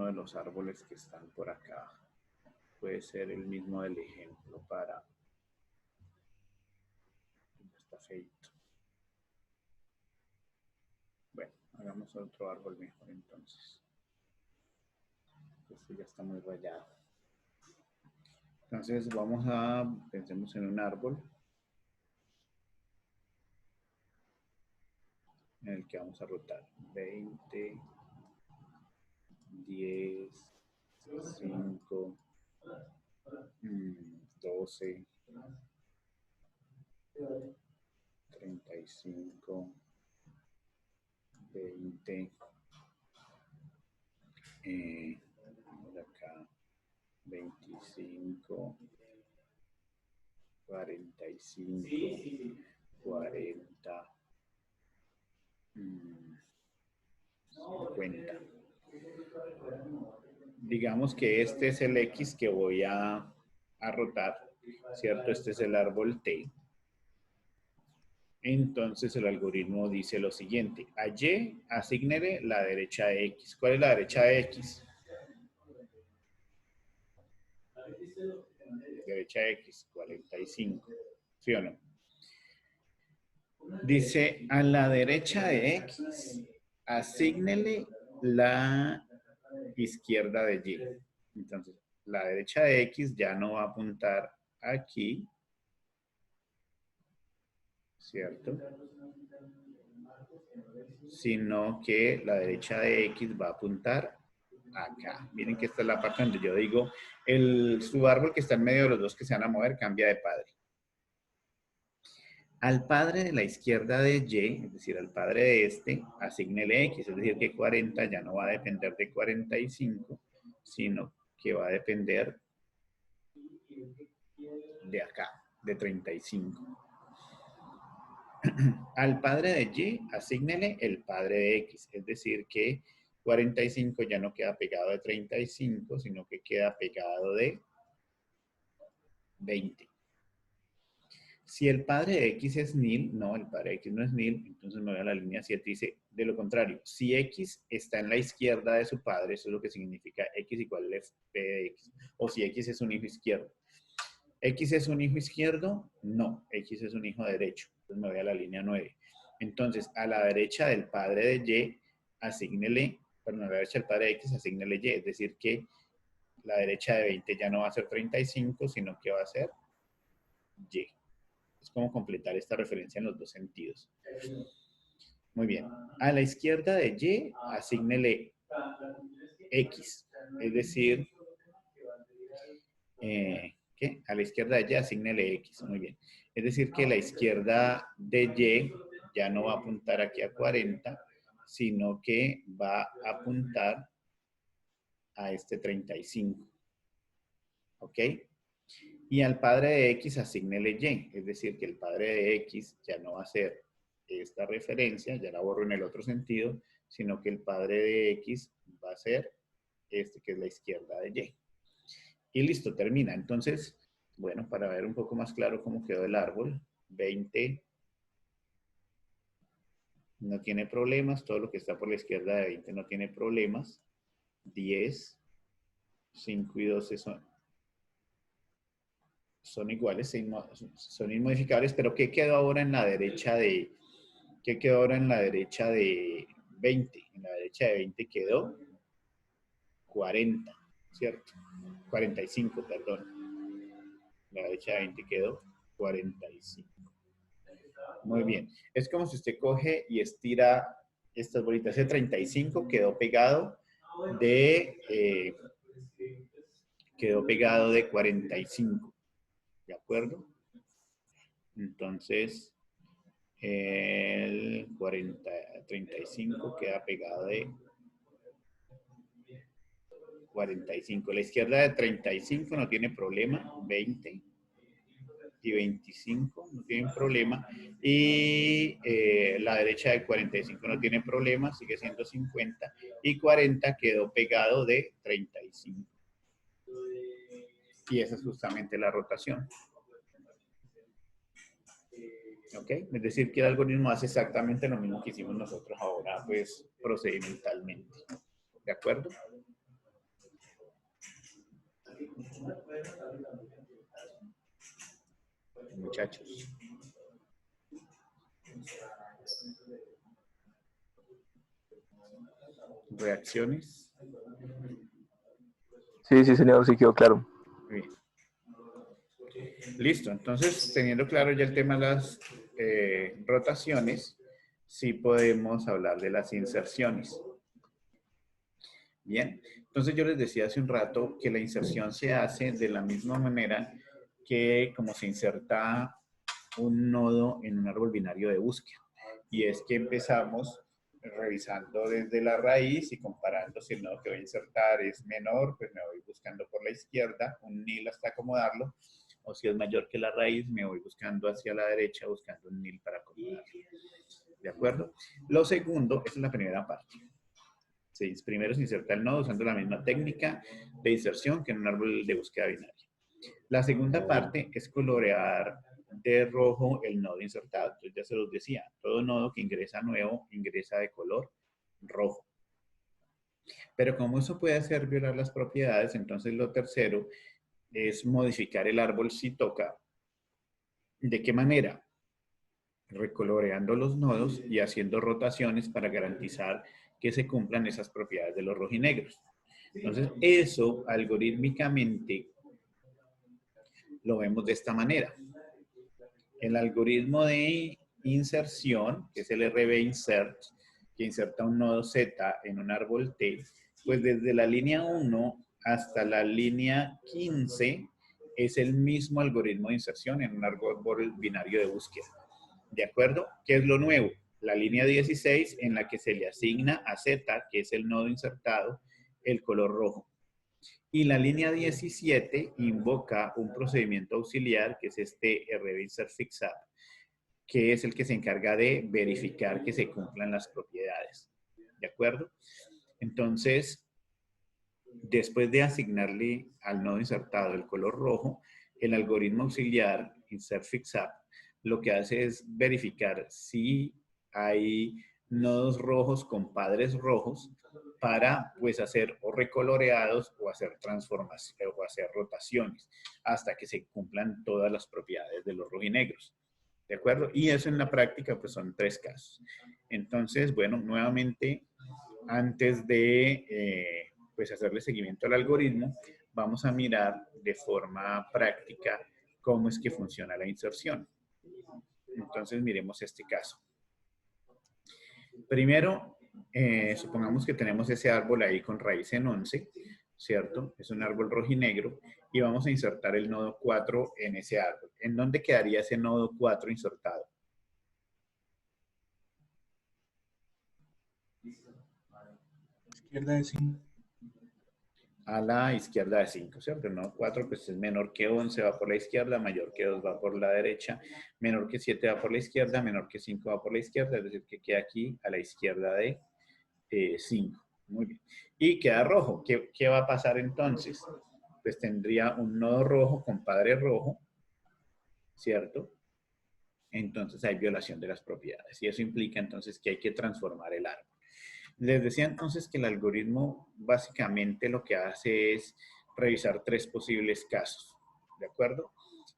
de los árboles que están por acá. Puede ser el mismo del ejemplo para... Está feito. Bueno, hagamos otro árbol mejor entonces. Este ya está muy rayado. Entonces pensemos en un árbol en el que vamos a rotar 20, 10, 5, 12, 35, 20, por acá 25, 45, 40, 50. Digamos que este es el X que voy a rotar, ¿cierto? Este es el árbol T. Entonces el algoritmo dice lo siguiente. A Y asígnele la derecha de X. ¿Cuál es la derecha de X? Derecha de X, 45. ¿Sí o no? Dice, a la derecha de X, asígnele la izquierda de Y. Entonces, la derecha de X ya no va a apuntar aquí, ¿cierto? Sino que la derecha de X va a apuntar acá. Miren que esta es la parte donde yo digo, su árbol que está en medio de los dos que se van a mover cambia de padre. Al padre de la izquierda de Y, es decir, al padre de este, asígnele X, es decir, que 40 ya no va a depender de 45, sino que va a depender de acá, de 35. Al padre de Y, asígnele el padre de X, es decir, que 45 ya no queda pegado de 35, sino que queda pegado de 20. Si el padre de X es nil, no, el padre de X no es nil, entonces me voy a la línea 7 y dice, de lo contrario, si X está en la izquierda de su padre, eso es lo que significa X igual a P de X, o si X es un hijo izquierdo. ¿X es un hijo izquierdo? No, X es un hijo derecho, entonces me voy a la línea 9. Entonces, a la derecha del padre de Y, asígnele, perdón, a la derecha del padre de X, asígnele Y, es decir que la derecha de 20 ya no va a ser 35, sino que va a ser Y. Es como completar esta referencia en los dos sentidos. Muy bien. A la izquierda de Y, asígnele X. Es decir, a la izquierda de Y, asígnele X. Muy bien. Es decir, que la izquierda de Y ya no va a apuntar aquí a 40, sino que va a apuntar a este 35. ¿Ok? Y al padre de X asignele Y, es decir, que el padre de X ya no va a ser esta referencia, ya la borro en el otro sentido, sino que el padre de X va a ser este que es la izquierda de Y. Y listo, termina. Entonces, bueno, para ver un poco más claro cómo quedó el árbol, 20 no tiene problemas, todo lo que está por la izquierda de 20 no tiene problemas, 10, 5 y 12 son iguales, son inmodificables, pero ¿qué quedó ahora en la derecha de, qué quedó ahora en la derecha de 20? En la derecha de 20 quedó 40, ¿cierto? 45, perdón. La derecha de 20 quedó 45. Muy bien. Es como si usted coge y estira estas bolitas. Ese 35 quedó pegado de 45. ¿De acuerdo? Entonces, el 35 queda pegado de 45. La izquierda de 35 no tiene problema. 20 y 25 no tienen problema. Y la derecha de 45 no tiene problema, sigue siendo 50. Y 40 quedó pegado de 35. Y esa es justamente la rotación. ¿Ok? Es decir, que el algoritmo hace exactamente lo mismo que hicimos nosotros ahora, pues, procedimentalmente. ¿De acuerdo? Muchachos. ¿Reacciones? Sí, sí, señor, sí quedó claro. Bien. Listo, entonces teniendo claro ya el tema de las rotaciones, sí podemos hablar de las inserciones. Bien, entonces yo les decía hace un rato que la inserción se hace de la misma manera que como se inserta un nodo en un árbol binario de búsqueda. Y es que empezamos revisando desde la raíz y comparando si el nodo que voy a insertar es menor, pues me voy buscando por la izquierda, un nil hasta acomodarlo, o si es mayor que la raíz, me voy buscando hacia la derecha, buscando un nil para acomodarlo. ¿De acuerdo? Lo segundo, esa es la primera parte. Primero se inserta el nodo usando la misma técnica de inserción que en un árbol de búsqueda binaria. La segunda parte es colorear de rojo el nodo insertado. Entonces ya se los decía, todo nodo que ingresa nuevo ingresa de color rojo. Pero como eso puede hacer violar las propiedades, entonces lo tercero es modificar el árbol si toca. ¿De qué manera? Recoloreando los nodos y haciendo rotaciones para garantizar que se cumplan esas propiedades de los rojinegros. Entonces, eso algorítmicamente lo vemos de esta manera. El algoritmo de inserción, que es el RB-Insert, que inserta un nodo Z en un árbol T, pues desde la línea 1 hasta la línea 15 es el mismo algoritmo de inserción en un árbol binario de búsqueda. ¿De acuerdo? ¿Qué es lo nuevo? La línea 16 en la que se le asigna a Z, que es el nodo insertado, el color rojo. Y la línea 17 invoca un procedimiento auxiliar, que es este RB-Insert Fixup, que es el que se encarga de verificar que se cumplan las propiedades. ¿De acuerdo? Entonces, después de asignarle al nodo insertado el color rojo, el algoritmo auxiliar Insert Fixup lo que hace es verificar si hay nodos rojos con padres rojos para pues hacer o recoloreados o hacer transformaciones o hacer rotaciones hasta que se cumplan todas las propiedades de los rojinegros. ¿De acuerdo? Y eso en la práctica pues son 3 casos. Entonces, bueno, nuevamente, antes de pues hacerle seguimiento al algoritmo, vamos a mirar de forma práctica cómo es que funciona la inserción. Entonces, miremos este caso. Primero, supongamos que tenemos ese árbol ahí con raíz en 11, ¿cierto? Es un árbol rojinegro y vamos a insertar el nodo 4 en ese árbol. ¿En dónde quedaría ese nodo 4 insertado? izquierda de 5. A la izquierda de 5, ¿cierto? No, 4 pues es menor que 11, va por la izquierda, mayor que 2 va por la derecha, menor que 7 va por la izquierda, menor que 5 va por la izquierda, es decir, que queda aquí a la izquierda de 5. Muy bien. Y queda rojo. ¿Qué va a pasar entonces? Pues tendría un nodo rojo con padre rojo, ¿cierto? Entonces hay violación de las propiedades. Y eso implica entonces que hay que transformar el árbol. Les decía entonces que el algoritmo básicamente lo que hace es revisar 3 posibles casos. ¿De acuerdo?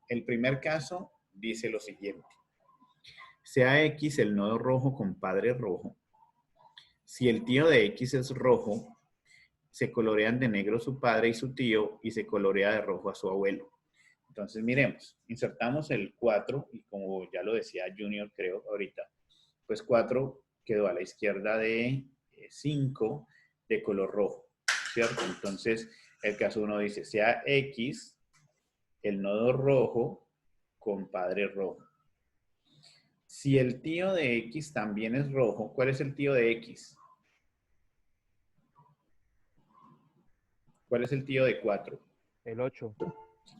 El primer caso dice lo siguiente. Sea X el nodo rojo con padre rojo. Si el tío de X es rojo, se colorean de negro su padre y su tío y se colorea de rojo a su abuelo. Entonces, miremos, insertamos el 4 y como ya lo decía Junior, creo, ahorita, pues 4 quedó a la izquierda de 5 de color rojo, ¿cierto? Entonces, el caso 1 dice, sea X el nodo rojo con padre rojo. Si el tío de X también es rojo, ¿cuál es el tío de X? ¿Cuál es el tío de 4? El 8.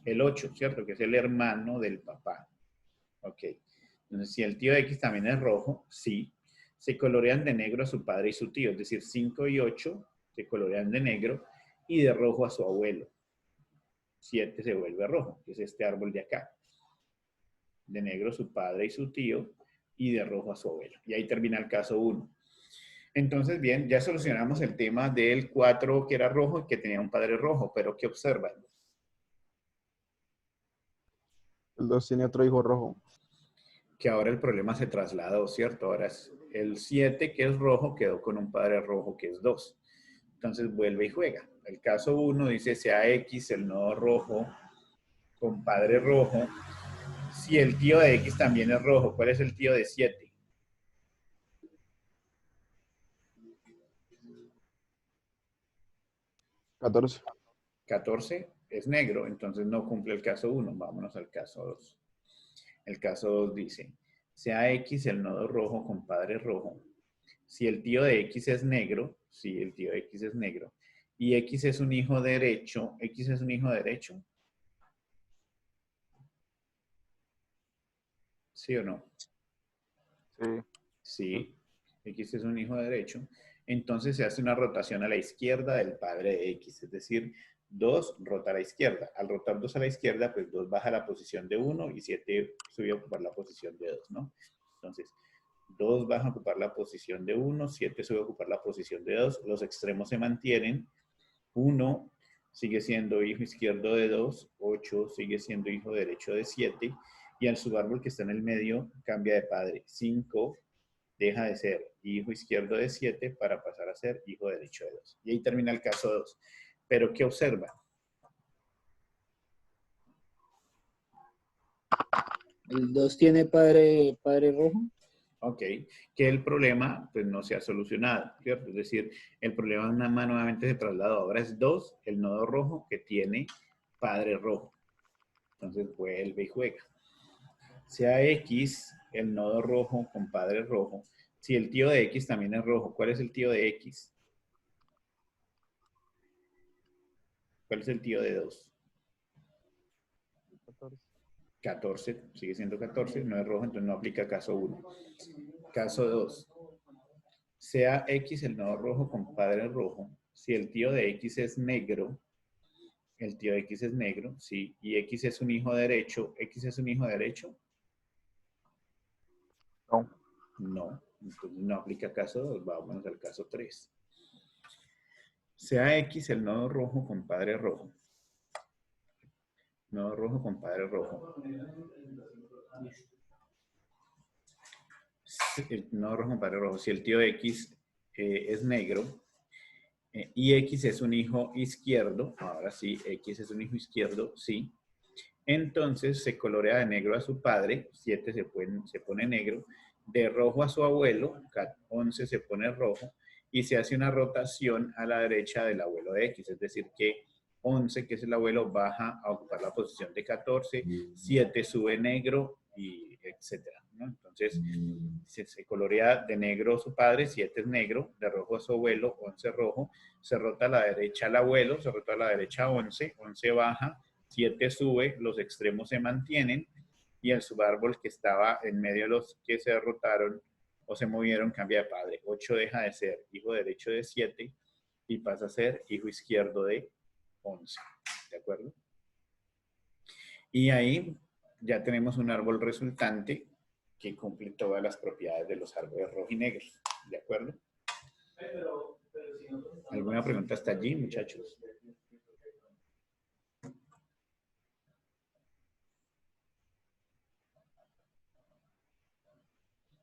El 8, ¿cierto? Que es el hermano del papá. Ok. Entonces, si el tío de X también es rojo, sí. Se colorean de negro a su padre y su tío. Es decir, 5 y 8 se colorean de negro y de rojo a su abuelo. 7 se vuelve rojo, que es este árbol de acá. De negro su padre y su tío y de rojo a su abuelo. Y ahí termina el caso 1. Entonces, bien, ya solucionamos el tema del 4 que era rojo y que tenía un padre rojo, pero ¿qué observan? El 2 tiene otro hijo rojo. Que ahora el problema se trasladó, ¿cierto? Ahora es el 7 que es rojo quedó con un padre rojo que es 2. Entonces vuelve y juega. El caso 1 dice sea X el nodo rojo con padre rojo. Si el tío de X también es rojo, ¿cuál es el tío de 7? 14. 14 es negro, entonces no cumple el caso 1. Vámonos al caso 2. El caso 2 dice, sea X el nodo rojo con padre rojo. Si el tío de X es negro, si el tío de X es negro, y X es un hijo derecho, X es un hijo derecho. ¿Sí o no? Sí. Sí, X es un hijo derecho. Entonces se hace una rotación a la izquierda del padre de X, es decir, 2 rota a la izquierda. Al rotar 2 a la izquierda, pues 2 baja a la posición de 1 y 7 sube a ocupar la posición de 2, ¿no? Entonces, 2 baja a ocupar la posición de 1, 7 sube a ocupar la posición de 2, los extremos se mantienen, 1 sigue siendo hijo izquierdo de 2, 8 sigue siendo hijo derecho de 7, y al subárbol que está en el medio cambia de padre. 5 deja de ser hijo izquierdo de 7 para pasar a ser hijo derecho de 2. Y ahí termina el caso 2. Pero, ¿qué observa? El 2 tiene padre rojo. Ok, que el problema pues no se ha solucionado, ¿cierto? Es decir, el problema nuevamente se trasladó. Ahora es 2, el nodo rojo que tiene padre rojo. Entonces vuelve y juega. Sea X el nodo rojo con padre rojo. Si el tío de X también es rojo, ¿cuál es el tío de X? ¿Cuál es el tío de 2? 14, sigue siendo 14, no es rojo, entonces no aplica caso 1. Caso 2. Sea X el nodo rojo con padre rojo. Si el tío de X es negro, el tío de X es negro, sí, y X es un hijo derecho, ¿X es un hijo derecho? No. No, entonces no aplica caso 2, vámonos al caso 3. Sea X el nodo rojo con padre rojo. Nodo rojo con padre rojo. El nodo rojo con padre rojo. Si el tío de X es negro y X es un hijo izquierdo, ahora sí, X es un hijo izquierdo, sí. Entonces se colorea de negro a su padre, 7 se pone negro, de rojo a su abuelo, 11 se pone rojo, y se hace una rotación a la derecha del abuelo de X, es decir que 11, que es el abuelo, baja a ocupar la posición de 14, 7 sube negro, y etcétera. ¿no? Entonces, se colorea de negro su padre, 7 es negro, de rojo a su abuelo, 11 rojo, se rota a la derecha al abuelo, se rota a la derecha 11, 11 baja, 7 sube, los extremos se mantienen, y el subárbol que estaba en medio de los que se derrotaron o se movieron cambia de padre. 8 deja de ser hijo derecho de 7 y pasa a ser hijo izquierdo de 11. ¿De acuerdo? Y ahí ya tenemos un árbol resultante que cumple todas las propiedades de los árboles rojo y negro. ¿De acuerdo? ¿Alguna pregunta hasta allí, muchachos?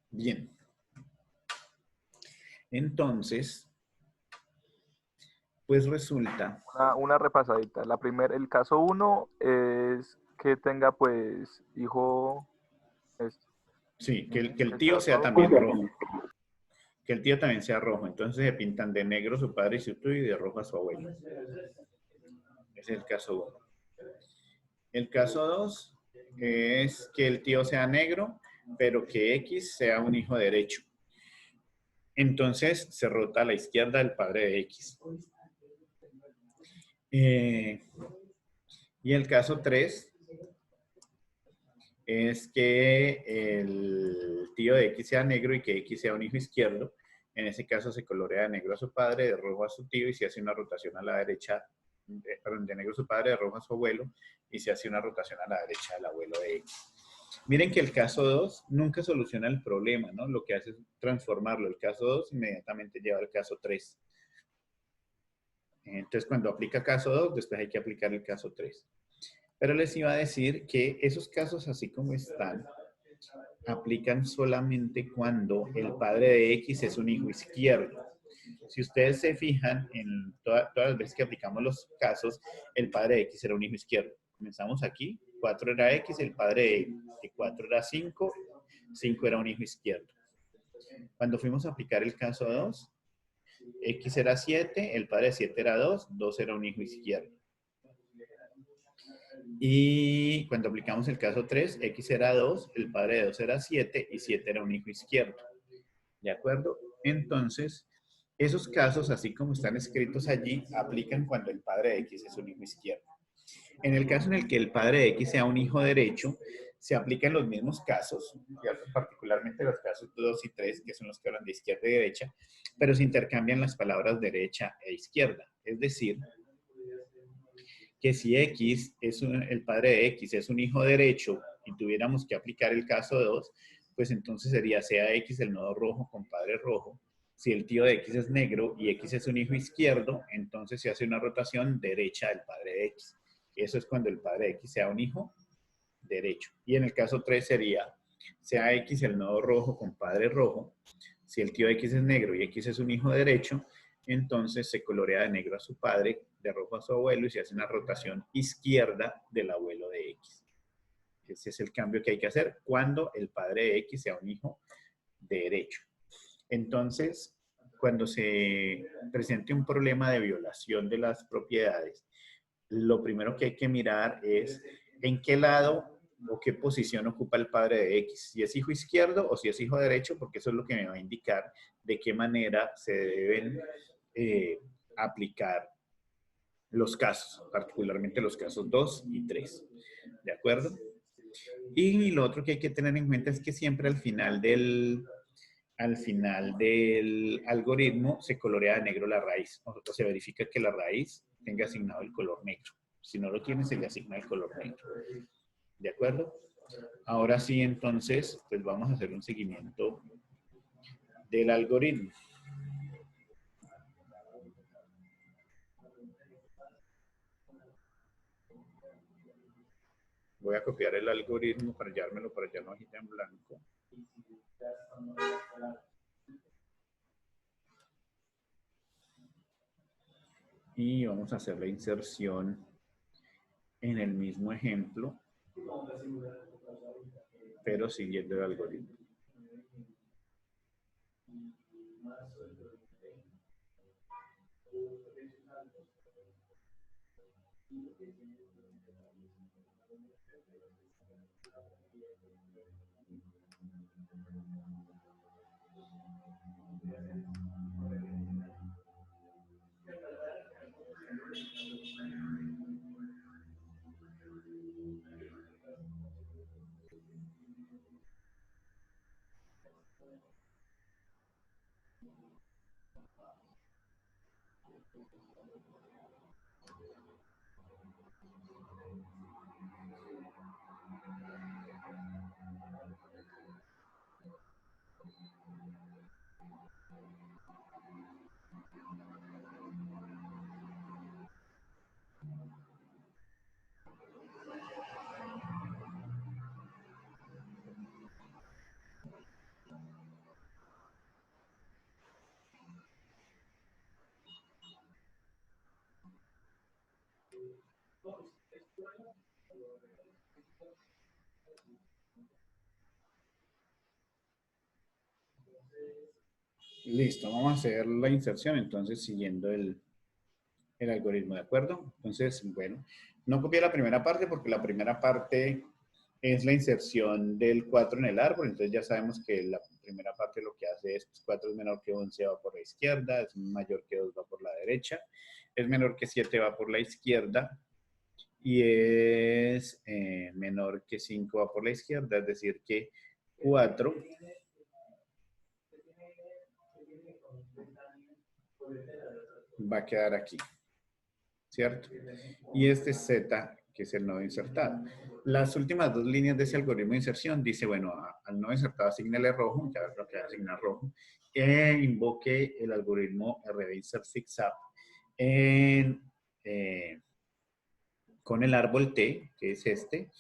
Bien. Entonces, pues resulta... Una repasadita. El caso 1 es que tenga pues hijo... Sí, que el tío sea también rojo. Que el tío también sea rojo. Entonces se pintan de negro su padre y su tío y de rojo a su abuelo. Ese es el caso 1. El caso 2 es que el tío sea negro, pero que X sea un hijo derecho. Entonces se rota a la izquierda el padre de X. Y el caso 3 es que el tío de X sea negro y que X sea un hijo izquierdo. En ese caso se colorea de negro a su padre, de rojo a su tío y se hace una rotación a la derecha, perdón, de negro a su padre, de rojo a su abuelo y se hace una rotación a la derecha del abuelo de X. Miren que el caso 2 nunca soluciona el problema, ¿no? Lo que hace es transformarlo. El caso 2 inmediatamente lleva al caso 3. Entonces, cuando aplica caso 2, después hay que aplicar el caso 3. Pero les iba a decir que esos casos, así como están, aplican solamente cuando el padre de X es un hijo izquierdo. Si ustedes se fijan, en todas las veces que aplicamos los casos, el padre de X era un hijo izquierdo. Comenzamos aquí, 4 era X, el padre de 4 era 5, 5 era un hijo izquierdo. Cuando fuimos a aplicar el caso 2, X era 7, el padre de 7 era 2, 2 era un hijo izquierdo. Y cuando aplicamos el caso 3, X era 2, el padre de 2 era 7 y 7 era un hijo izquierdo. ¿De acuerdo? Entonces, esos casos, así como están escritos allí, aplican cuando el padre de X es un hijo izquierdo. En el caso en el que el padre de X sea un hijo derecho, se aplican los mismos casos, particularmente los casos 2 y 3, que son los que hablan de izquierda y derecha, pero se intercambian las palabras derecha e izquierda. Es decir, que si X el padre de X es un hijo derecho y tuviéramos que aplicar el caso 2, pues entonces sería sea X el nodo rojo con padre rojo. Si el tío de X es negro y X es un hijo izquierdo, entonces se hace una rotación derecha del padre de X. Eso es cuando el padre de X sea un hijo derecho. Y en el caso 3 sería sea X el nodo rojo con padre rojo. Si el tío de X es negro y X es un hijo derecho, entonces se colorea de negro a su padre, de rojo a su abuelo y se hace una rotación izquierda del abuelo de X. Ese es el cambio que hay que hacer cuando el padre de X sea un hijo derecho. Entonces, cuando se presente un problema de violación de las propiedades, lo primero que hay que mirar es en qué lado o qué posición ocupa el padre de X. Si es hijo izquierdo o si es hijo derecho, porque eso es lo que me va a indicar de qué manera se deben aplicar los casos, particularmente los casos 2 y 3. ¿De acuerdo? Y lo otro que hay que tener en cuenta es que siempre al final del algoritmo se colorea de negro la raíz. O se verifica que la raíz tenga asignado el color negro. Si no lo tiene, se le asigna el color negro. ¿De acuerdo? Ahora sí, entonces, pues vamos a hacer un seguimiento del algoritmo. Voy a copiar el algoritmo para llevármelo para allá en hojita en blanco. Y vamos a hacer la inserción en el mismo ejemplo, pero siguiendo el algoritmo. Listo, vamos a hacer la inserción entonces siguiendo el algoritmo, ¿de acuerdo? Entonces, bueno, no copié la primera parte porque la primera parte es la inserción del 4 en el árbol, entonces ya sabemos que la primera parte lo que hace es, pues, 4 es menor que 11 va por la izquierda, es mayor que 2 va por la derecha, es menor que 7 va por la izquierda y es menor que 5 va por la izquierda, es decir que 4 va a quedar aquí, ¿cierto? Y este es Z, que es el nodo insertado. Las últimas dos líneas de ese algoritmo de inserción dice, bueno, al nodo insertado asignale rojo, ya lo que va a asignar rojo, e invoque el algoritmo RB-insert zigzag con el árbol T, que es este,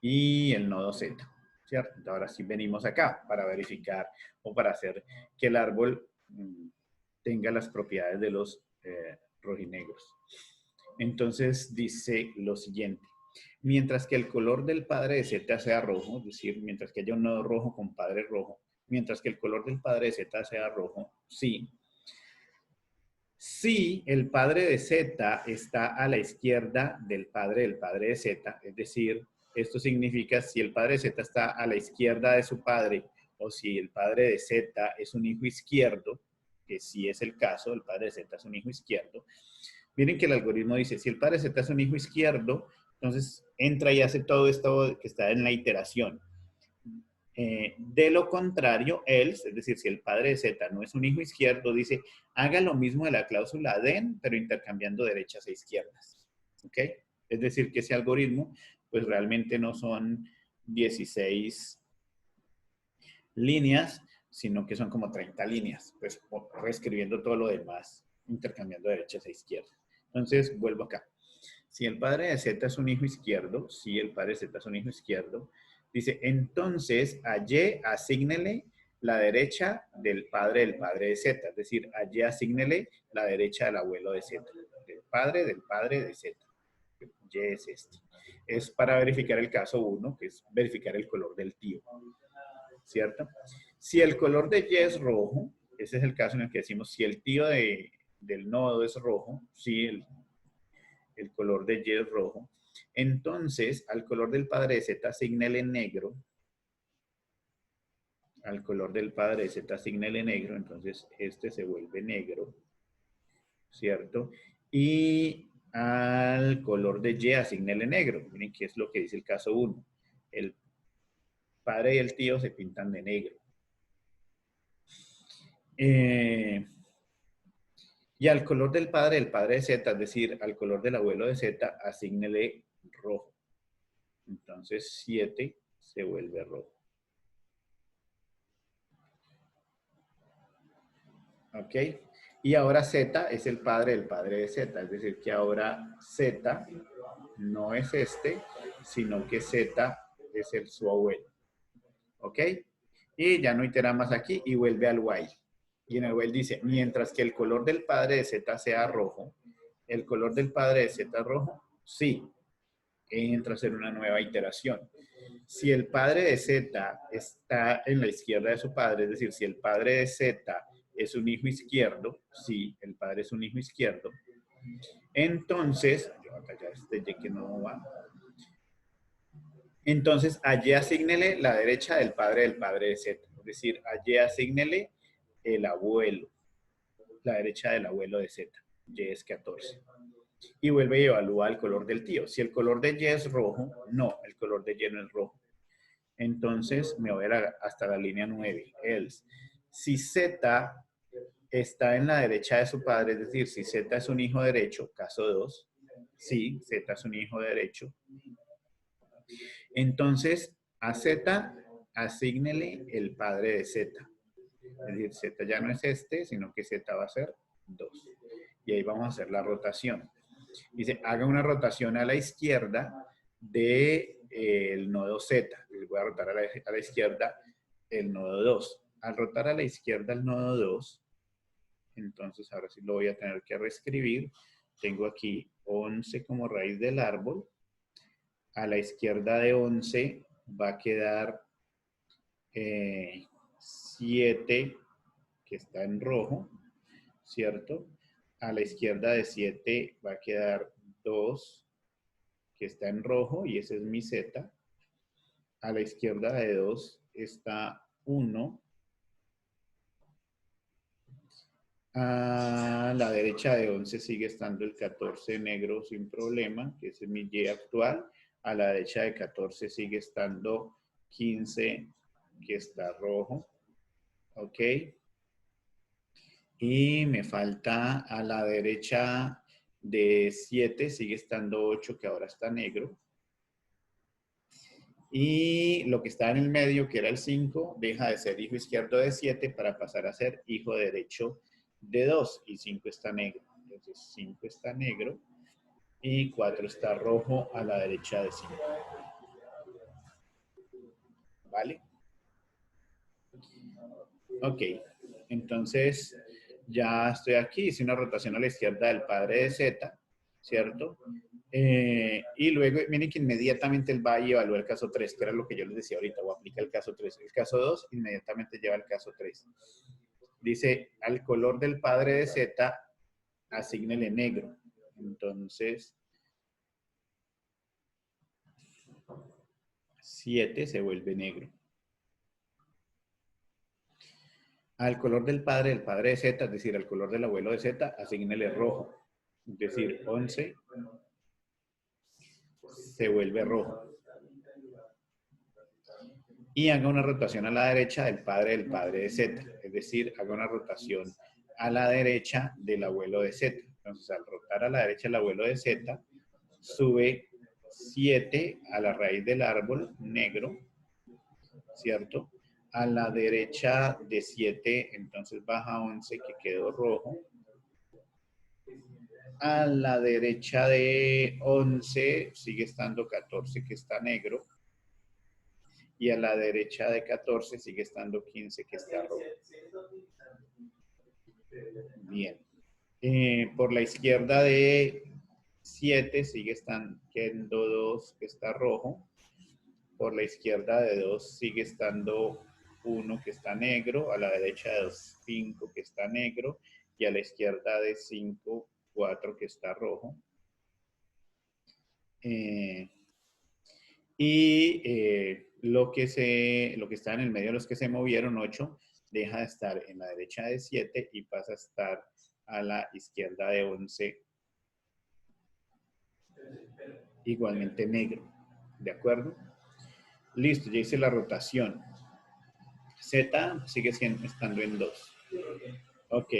y el nodo Z, ¿cierto? Ahora sí venimos acá para verificar o para hacer que el árbol tenga las propiedades de los rojinegros. Entonces dice lo siguiente. Mientras que el color del padre de Z sea rojo, es decir, mientras que haya un nodo rojo con padre rojo, mientras que el color del padre de Z sea rojo, sí. Si el padre de Z está a la izquierda del padre de Z, es decir, esto significa si el padre de Z está a la izquierda de su padre o si el padre de Z es un hijo izquierdo, que sí es el caso, el padre de Z es un hijo izquierdo. Miren que el algoritmo dice, si el padre de Z es un hijo izquierdo, entonces entra y hace todo esto que está en la iteración. De lo contrario, else, es decir, si el padre de Z no es un hijo izquierdo, dice, haga lo mismo de la cláusula then, pero intercambiando derechas e izquierdas. ¿Ok? Es decir, que ese algoritmo, pues realmente no son 16 líneas, sino que son como 30 líneas, pues reescribiendo todo lo demás, intercambiando derechas e izquierdas. Entonces, vuelvo acá. Si el padre de Z es un hijo izquierdo, si el padre de Z es un hijo izquierdo, dice, entonces a Y asígnele la derecha del padre de Z, es decir, a Y asígnele la derecha del abuelo de Z, del padre de Z. Y es este. Es para verificar el caso 1, que es verificar el color del tío, ¿cierto? Si el color de Y es rojo, ese es el caso en el que decimos, si el tío del nodo es rojo, si el color de Y es rojo, entonces al color del padre de Z asígnele negro, al color del padre de Z asígnele negro, entonces este se vuelve negro, ¿cierto? Y al color de Y asígnele negro, miren qué es lo que dice el caso 1, el padre y el tío se pintan de negro. Y al color del padre de Z, es decir, al color del abuelo de Z, asígnele rojo. Entonces 7 se vuelve rojo. ¿Ok? Y ahora Z es el padre del padre de Z, es decir, que ahora Z no es este, sino que Z es su abuelo. ¿Ok? Y ya no itera más aquí y vuelve al while. Y en el while dice, mientras que el color del padre de Z sea rojo, el color del padre de Z es rojo, sí, entra a ser una nueva iteración. Si el padre de Z está en la izquierda de su padre, es decir, si el padre de Z es un hijo izquierdo, sí, el padre es un hijo izquierdo, entonces, yo acá ya este que no va, Entonces, allí asígnele la derecha del padre de Z. Es decir, allí asígnele el abuelo, la derecha del abuelo de Z. Y es 14. Y vuelve y evalúa el color del tío. Si el color de Y es rojo, no, el color de Y no es rojo. Entonces, me voy a ir hasta la línea 9. Else. Si Z está en la derecha de su padre, es decir, si Z es un hijo derecho, caso 2, sí, Z es un hijo derecho. Entonces, a Z, asígnele el padre de Z. Es decir, Z ya no es este, sino que Z va a ser 2. Y ahí vamos a hacer la rotación. Dice, haga una rotación a la izquierda del nodo Z. Les voy a rotar a la izquierda el nodo 2. Al rotar a la izquierda el nodo 2, entonces ahora sí lo voy a tener que reescribir. Tengo aquí 11 como raíz del árbol. A la izquierda de 11 va a quedar 7, que está en rojo, ¿cierto? A la izquierda de 7 va a quedar 2, que está en rojo, y ese es mi Z. A la izquierda de 2 está 1. A la derecha de 11 sigue estando el 14 negro sin problema, que ese es mi Y actual. A la derecha de 14 sigue estando 15, que está rojo. ¿Ok? Y me falta a la derecha de 7, sigue estando 8, que ahora está negro. Y lo que está en el medio, que era el 5, deja de ser hijo izquierdo de 7 para pasar a ser hijo derecho de 2. Y 5 está negro. Entonces 5 está negro y 4 está rojo a la derecha de 5. ¿Vale? Ok. Entonces ya estoy aquí. Hice una rotación a la izquierda del padre de Z, ¿cierto? Y luego, miren que inmediatamente él va y evalúa el caso 3, que era lo que yo les decía ahorita, o aplica el caso 3. El caso 2 inmediatamente lleva el caso 3. Dice, al color del padre de Z, asígnele negro. Entonces, 7 se vuelve negro. Al color del padre de Z, es decir, al color del abuelo de Z, asígnele rojo. Es decir, 11 se vuelve rojo. Y haga una rotación a la derecha del padre de Z. Es decir, haga una rotación a la derecha del abuelo de Z. Entonces, al rotar a la derecha el abuelo de Z, sube 7 a la raíz del árbol negro, ¿cierto? A la derecha de 7, entonces baja 11, que quedó rojo. A la derecha de 11 sigue estando 14, que está negro. Y a la derecha de 14 sigue estando 15, que está rojo. Bien. Por la izquierda de 7 sigue estando 2, que está rojo. Por la izquierda de 2 sigue estando 1, que está negro. A la derecha de 2, 5, que está negro. Y a la izquierda de 5, 4, que está rojo. Lo que está en el medio de los que se movieron, 8, deja de estar en la derecha de 7 y pasa a estar a la izquierda de 11, igualmente negro. ¿De acuerdo? Listo, ya hice la rotación. Z sigue estando en 2. Ok.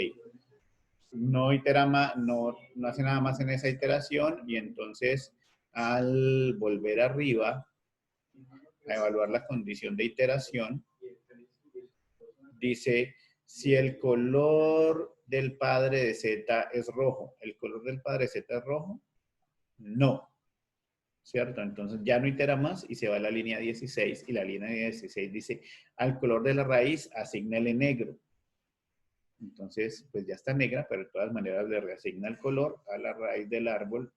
No hace nada más en esa iteración, y entonces al volver arriba a evaluar la condición de iteración, dice, si el color del padre de Z es rojo, ¿el color del padre de Z es rojo? No. ¿Cierto? Entonces ya no itera más y se va a la línea 16, y la línea 16 dice, al color de la raíz, asígnale negro. Entonces, pues ya está negra, pero de todas maneras le reasigna el color a la raíz del árbol,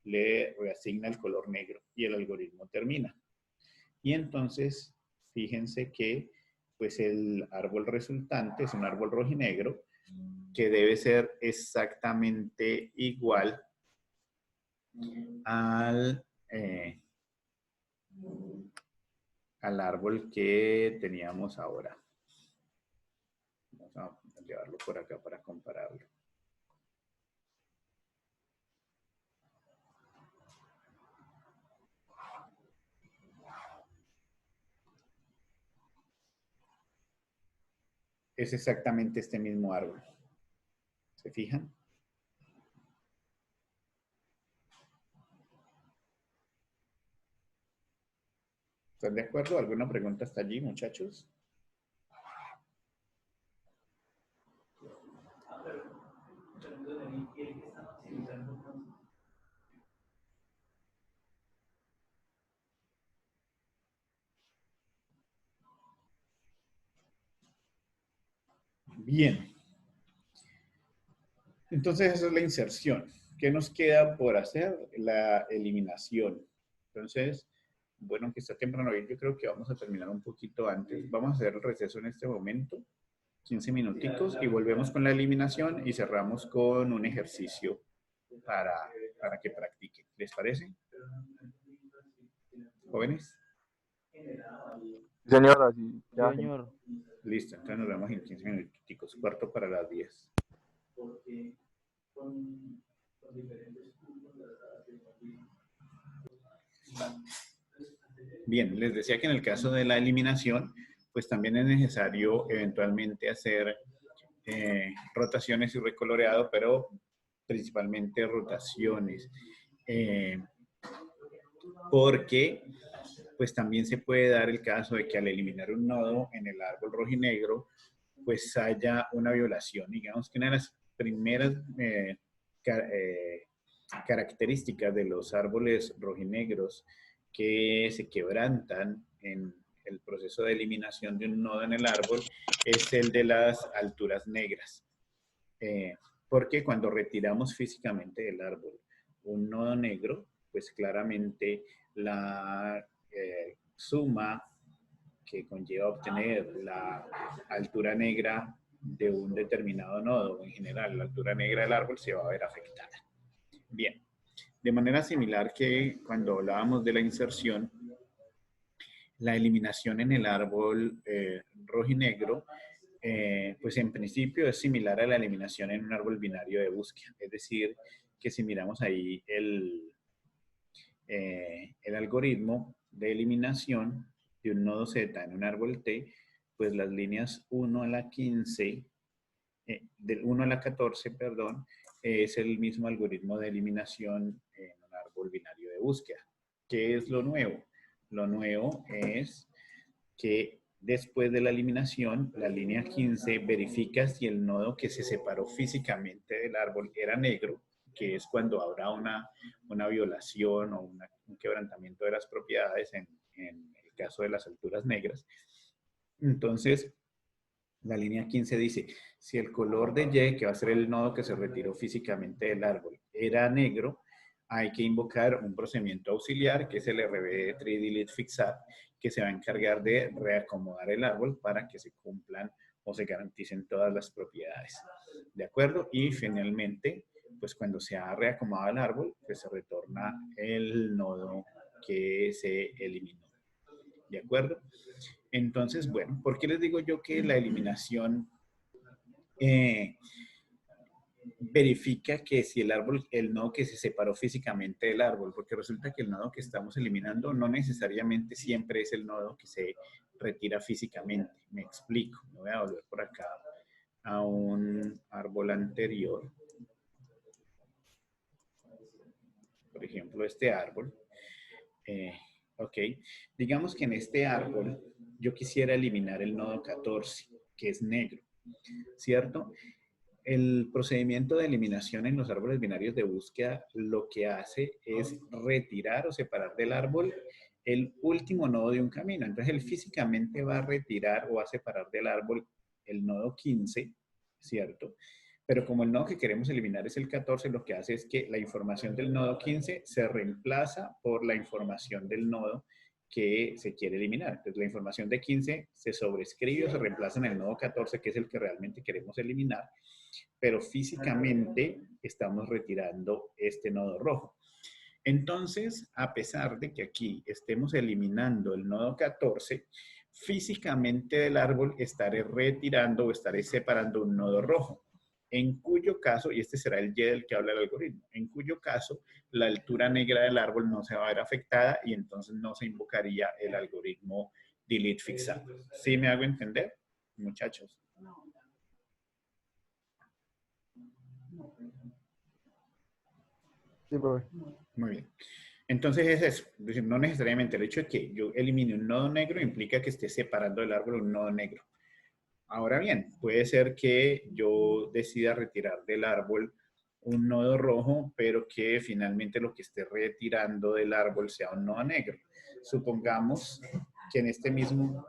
le reasigna el color negro y el algoritmo termina. Y entonces, fíjense que pues el árbol resultante es un árbol rojinegro que debe ser exactamente igual al al árbol que teníamos ahora. Vamos a llevarlo por acá para compararlo. Es exactamente este mismo árbol. ¿Se fijan? ¿Están de acuerdo? ¿Alguna pregunta hasta allí, muchachos? Bien. Entonces, esa es la inserción. ¿Qué nos queda por hacer? La eliminación. Entonces, bueno, aunque está temprano, yo creo que vamos a terminar un poquito antes. Vamos a hacer el receso en este momento, 15 minuticos, y volvemos con la eliminación y cerramos con un ejercicio para que practiquen. ¿Les parece? ¿Jóvenes? Señora, sí, ya. Señor. Listo, entonces nos vemos en 15 minuticos, cuarto para las 10. Bien, les decía que en el caso de la eliminación, pues también es necesario eventualmente hacer rotaciones y recoloreado, pero principalmente rotaciones. Porque pues también se puede dar el caso de que al eliminar un nodo en el árbol rojinegro, pues haya una violación. Digamos que una de las primeras características de los árboles rojinegros que se quebrantan en el proceso de eliminación de un nodo en el árbol es el de las alturas negras. Porque cuando retiramos físicamente del árbol un nodo negro, pues claramente la suma que conlleva obtener la altura negra de un determinado nodo, en general la altura negra del árbol, se va a ver afectada. Bien, de manera similar que cuando hablábamos de la inserción, la eliminación en el árbol rojinegro, pues en principio es similar a la eliminación en un árbol binario de búsqueda. Es decir, que si miramos ahí el algoritmo de eliminación de un nodo Z en un árbol T, pues las líneas 1 a la 15, del 1 a la 14, perdón, es el mismo algoritmo de eliminación en un árbol binario de búsqueda. ¿Qué es lo nuevo? Lo nuevo es que después de la eliminación, la línea 15 verifica si el nodo que se separó físicamente del árbol era negro, que es cuando habrá una violación o un quebrantamiento de las propiedades en el caso de las alturas negras. Entonces, la línea 15 dice, si el color de Y, que va a ser el nodo que se retiró físicamente del árbol, era negro, hay que invocar un procedimiento auxiliar, que es el RB3 delete fixar, que se va a encargar de reacomodar el árbol para que se cumplan o se garanticen todas las propiedades. ¿De acuerdo? Y finalmente, pues cuando se ha reacomodado el árbol, pues se retorna el nodo que se eliminó. ¿De acuerdo? Entonces, bueno, ¿por qué les digo yo que la eliminación verifica que si el árbol, el nodo que se separó físicamente del árbol? Porque resulta que el nodo que estamos eliminando no necesariamente siempre es el nodo que se retira físicamente. Me explico. Me voy a volver por acá a un árbol anterior. Por ejemplo, este árbol. Ok, digamos que en este árbol yo quisiera eliminar el nodo 14, que es negro, ¿cierto? El procedimiento de eliminación en los árboles binarios de búsqueda lo que hace es retirar o separar del árbol el último nodo de un camino. Entonces, él físicamente va a retirar o a separar del árbol el nodo 15, ¿cierto? Pero como el nodo que queremos eliminar es el 14, lo que hace es que la información del nodo 15 se reemplaza por la información del nodo que se quiere eliminar. Entonces, la información de 15 se sobrescribe o se reemplaza en el nodo 14, que es el que realmente queremos eliminar, pero físicamente estamos retirando este nodo rojo. Entonces, a pesar de que aquí estemos eliminando el nodo 14, físicamente del árbol estaré retirando o estaré separando un nodo rojo. En cuyo caso, y este será el Y del que habla el algoritmo, en cuyo caso la altura negra del árbol no se va a ver afectada y entonces no se invocaría el algoritmo delete fixado. ¿Sí me hago entender, muchachos? Sí, profe. Muy bien. Entonces es eso. Es decir, no necesariamente el hecho de que yo elimine un nodo negro implica que esté separando del árbol un nodo negro. Ahora bien, puede ser que yo decida retirar del árbol un nodo rojo, pero que finalmente lo que esté retirando del árbol sea un nodo negro. Supongamos que en este mismo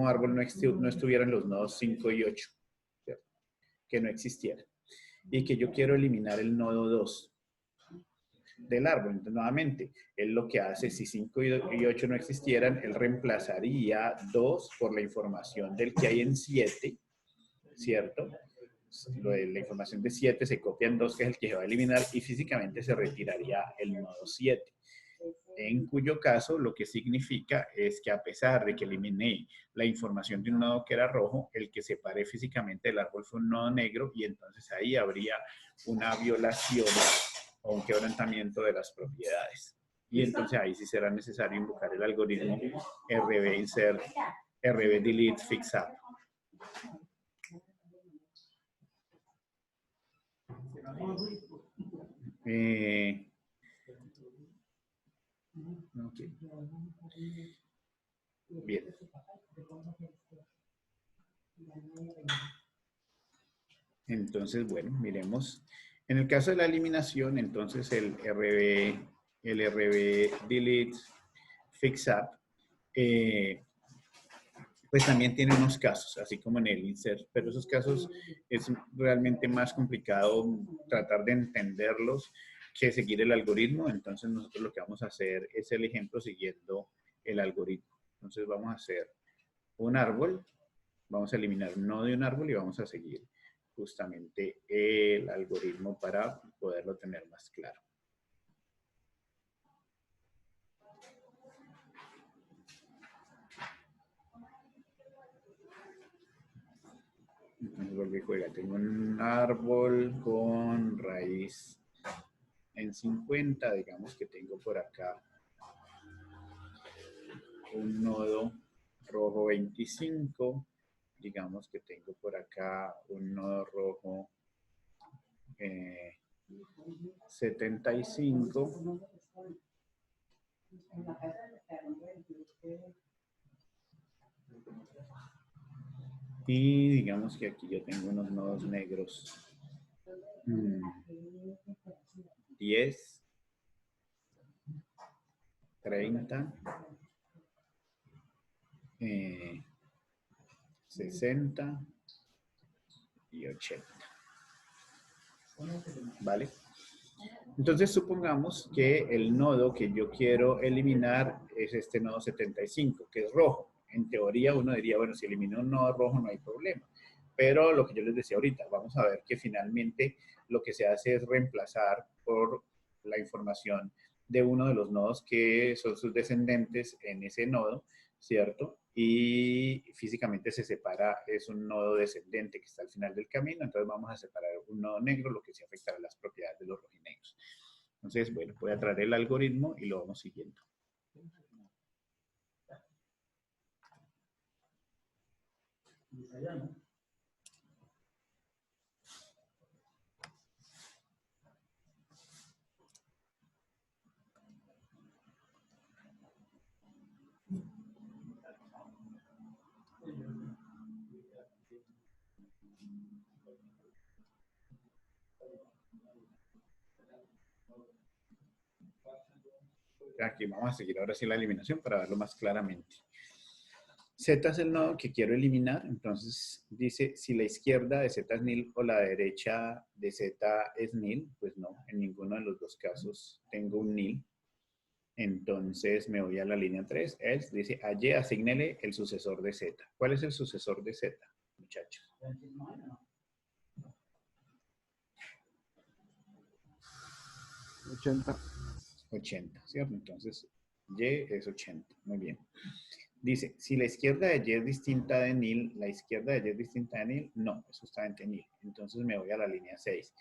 árbol no estuvieran los nodos 5 y 8, ¿cierto? Que no existieran. Y que yo quiero eliminar el nodo 2 del árbol. Entonces, nuevamente, él lo que hace, si 5 y 8 no existieran, él reemplazaría 2 por la información del que hay en 7, ¿cierto? La información de 7 se copia en 2, que es el que se va a eliminar, y físicamente se retiraría el nodo 7. En cuyo caso, lo que significa es que a pesar de que eliminé la información de un nodo que era rojo, el que separé físicamente del árbol fue un nodo negro, y entonces ahí habría una violación o un quebrantamiento de las propiedades. Y entonces ahí sí será necesario invocar el algoritmo RB insert, RB delete fix up. Okay. Bien. Entonces, bueno, miremos. En el caso de la eliminación, entonces el RB delete fix up, pues también tiene unos casos, así como en el insert, pero esos casos es realmente más complicado tratar de entenderlos que seguir el algoritmo. Entonces nosotros lo que vamos a hacer es el ejemplo siguiendo el algoritmo. Entonces vamos a hacer un árbol, vamos a eliminar un nodo de un árbol y vamos a seguir justamente el algoritmo para poderlo tener más claro. Entonces vuelvo y juega. Tengo un árbol con raíz en 50, digamos que tengo por acá un nodo rojo 25, digamos que tengo por acá un nodo rojo 75. Y digamos que aquí yo tengo unos nodos negros 10, 30, 60 y 80. ¿Vale? Entonces supongamos que el nodo que yo quiero eliminar es este nodo 75, que es rojo. En teoría uno diría, bueno, si elimino un nodo rojo no hay problema. Pero lo que yo les decía ahorita, vamos a ver que finalmente lo que se hace es reemplazar por la información de uno de los nodos que son sus descendentes en ese nodo, ¿cierto? Y físicamente se separa, es un nodo descendente que está al final del camino, entonces vamos a separar un nodo negro, lo que sí afectará las propiedades de los rojinegros. Entonces, bueno, voy a traer el algoritmo y lo vamos siguiendo. Aquí vamos a seguir ahora sí la eliminación para verlo más claramente. Z es el nodo que quiero eliminar, entonces dice si la izquierda de Z es nil o la derecha de Z es nil, pues no, en ninguno de los dos casos tengo un nil. Entonces me voy a la línea 3, else, dice a Y asígnele el sucesor de Z. ¿Cuál es el sucesor de Z, muchachos? 80. 80, ¿cierto? Entonces, Y es 80. Muy bien. Dice, si la izquierda de Y es distinta de nil, ¿la izquierda de Y es distinta de nil? No, es justamente nil. Entonces me voy a la línea 6.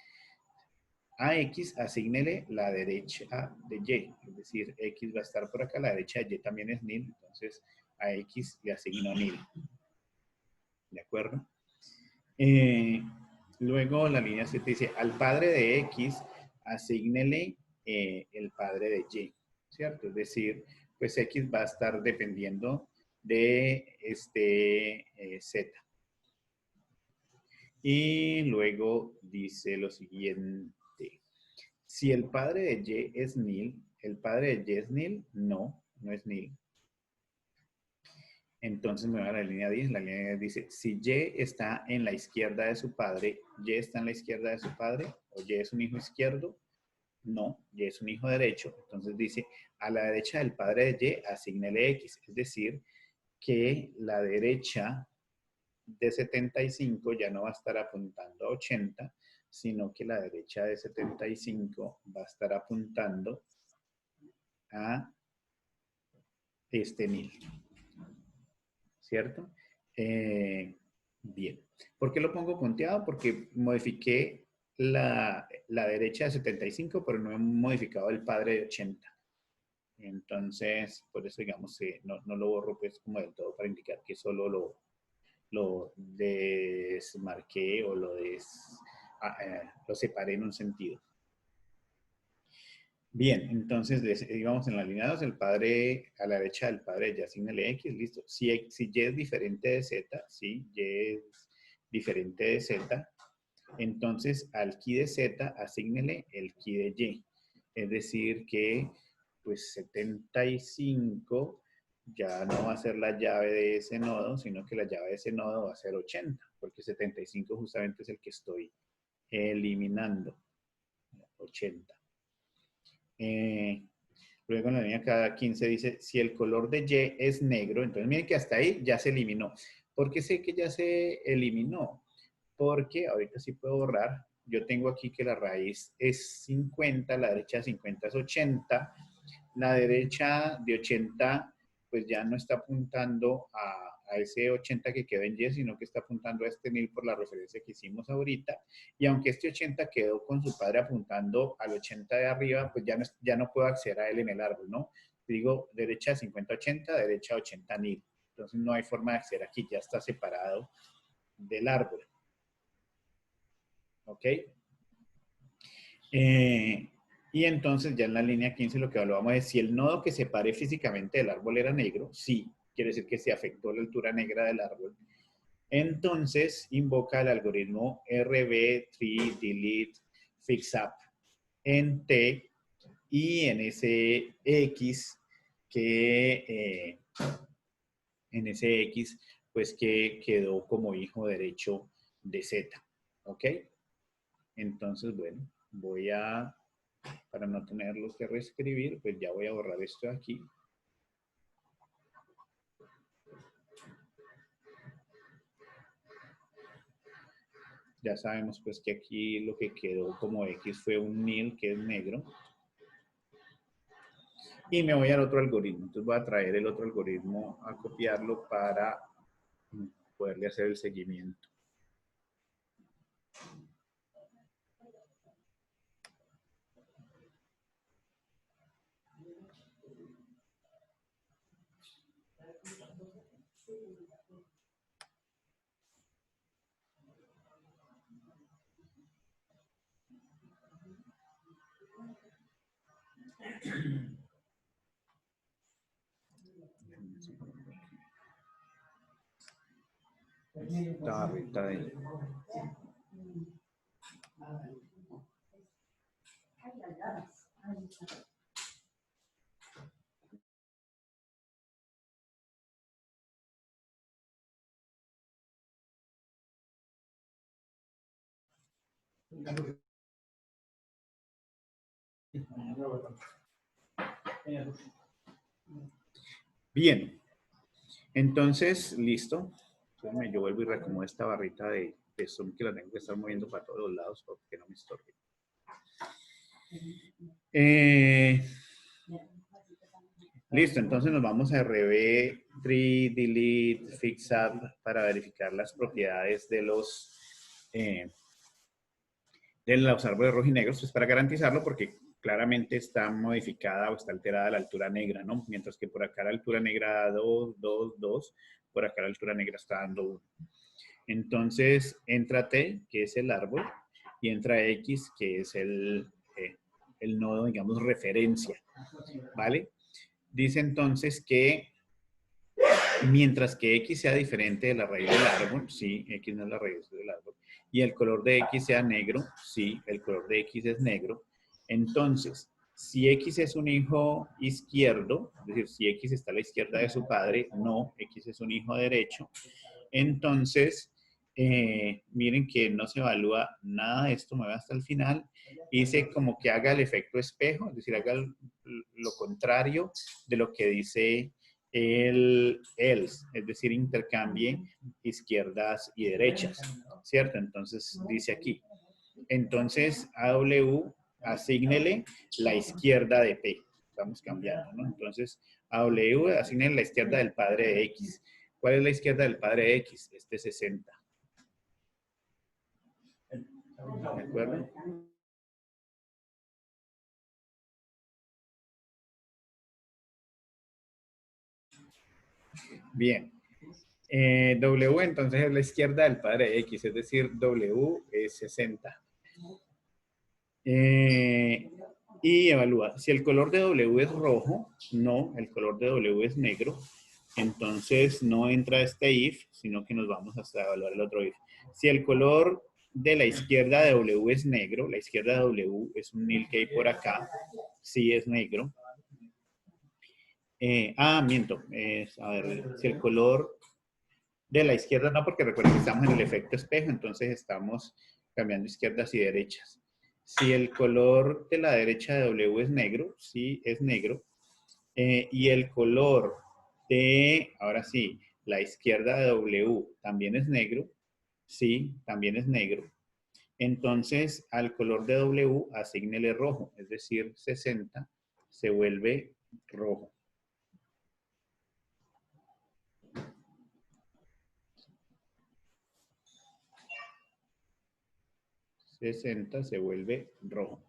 A X, asígnele la derecha de Y. Es decir, X va a estar por acá, la derecha de Y también es nil. Entonces, a X le asigno nil. ¿De acuerdo? Luego la línea 7 dice, al padre de X, asígnele el padre de Y. ¿Cierto? Es decir, pues X va a estar dependiendo de Z. Y luego dice lo siguiente. Si el padre de Y es nil, ¿el padre de Y es nil? No, no es nil. Entonces me voy a la línea 10. La línea 10 dice, si Y está en la izquierda de su padre, ¿Y está en la izquierda de su padre? ¿O Y es un hijo izquierdo? No, Y es un hijo derecho. Entonces dice, a la derecha del padre de Y, asígnele X. Es decir, que la derecha de 75 ya no va a estar apuntando a 80, sino que la derecha de 75 va a estar apuntando a este 1000. ¿Cierto? Bien. ¿Por qué lo pongo punteado? Porque modifiqué la derecha de 75, pero no he modificado el padre de 80. Entonces, por eso, digamos, no lo borro pues como del todo para indicar que solo lo desmarqué o lo separé en un sentido. Bien, entonces digamos en la línea 2, el padre a la derecha del padre ya asignale X, listo. Si Y es diferente de Z, ¿sí? Y es diferente de Z, entonces al ki de Z asígnele el ki de Y. Es decir que pues 75 ya no va a ser la llave de ese nodo, sino que la llave de ese nodo va a ser 80, porque 75 justamente es el que estoy eliminando. 80. Luego en la línea cada 15 dice, si el color de Y es negro, entonces miren que hasta ahí ya se eliminó. ¿Por qué sé que ya se eliminó? Porque ahorita sí puedo borrar. Yo tengo aquí que la raíz es 50, la derecha de 50 es 80. La derecha de 80 pues ya no está apuntando a ese 80 que quedó en Y, sino que está apuntando a este 1000 por la referencia que hicimos ahorita. Y aunque este 80 quedó con su padre apuntando al 80 de arriba, pues ya no puedo acceder a él en el árbol, ¿no? Digo, derecha 50-80, derecha 80-1000. Entonces no hay forma de acceder aquí, ya está separado del árbol. ¿Ok? Y entonces ya en la línea 15 lo que evaluamos es si el nodo que separe físicamente del árbol era negro, sí, quiere decir que se afectó la altura negra del árbol. Entonces invoca el algoritmo RB-Tree-Delete-Fix-Up en T y en ese X pues que quedó como hijo derecho de Z. ¿Ok? Entonces, bueno, para no tenerlos que reescribir, pues ya voy a borrar esto de aquí. Ya sabemos pues que aquí lo que quedó como X fue un 1000 que es negro. Y me voy al otro algoritmo. Entonces voy a traer el otro algoritmo a copiarlo para poderle hacer el seguimiento. Esta barrita de... Bien, entonces, listo. Entonces yo vuelvo y reacomodo esta barrita de zoom que la tengo que estar moviendo para todos los lados porque no me estorbe. Listo, entonces nos vamos a RB, tree, delete, fixadd para verificar las propiedades de los árboles rojinegros, pues para garantizarlo porque claramente está modificada o está alterada la altura negra, ¿no? Mientras que por acá la altura negra da 2, 2, 2, por acá la altura negra está dando 1. Entonces entra T, que es el árbol, y entra X, que es el nodo, digamos, referencia, ¿vale? Dice entonces que mientras que X sea diferente de la raíz del árbol, sí, X no es la raíz del árbol, y el color de X sea negro, sí, el color de X es negro, entonces, si X es un hijo izquierdo, es decir, si X está a la izquierda de su padre, no, X es un hijo derecho, entonces, miren que no se evalúa nada de esto, me voy hasta el final, dice como que haga el efecto espejo, es decir, haga lo contrario de lo que dice el else, es decir, intercambie izquierdas y derechas, ¿cierto? Entonces, dice aquí, entonces AW, asígnele la izquierda de P, estamos cambiando, ¿no? Entonces, AW, asignele la izquierda del padre de X. ¿Cuál es la izquierda del padre de X? Este 60. ¿De acuerdo? Bien. W entonces es la izquierda del padre de X, es decir, W es 60. Y evalúa. Si el color de W es rojo, no, el color de W es negro, entonces no entra este if, sino que nos vamos hasta evaluar el otro if. Si el color de la izquierda de W es negro, la izquierda de W es un nil que hay por acá, sí es negro. Miento, a ver, si el color de la izquierda no, porque recuerden que estamos en el efecto espejo, entonces estamos cambiando izquierdas y derechas. Si el color de la derecha de W es negro, sí es negro, y el color de, ahora sí, la izquierda de W también es negro, sí, también es negro. Entonces, al color de W, asígnele rojo, es decir, 60 se vuelve rojo. $60 se vuelve rojo.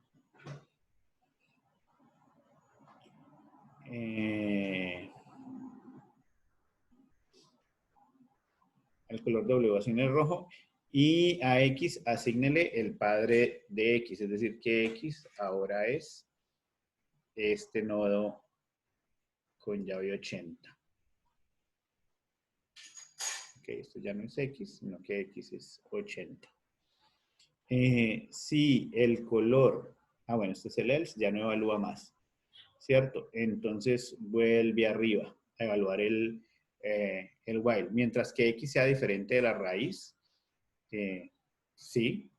El color W asigne el rojo y a X asígnele el padre de X, es decir, que X ahora es este nodo con llave 80. Ok, esto ya no es X, sino que X es 80. Si el color, bueno, este es el else, ya no evalúa más, ¿cierto? Entonces vuelve arriba a evaluar el while. Mientras que X sea diferente de la raíz, sí.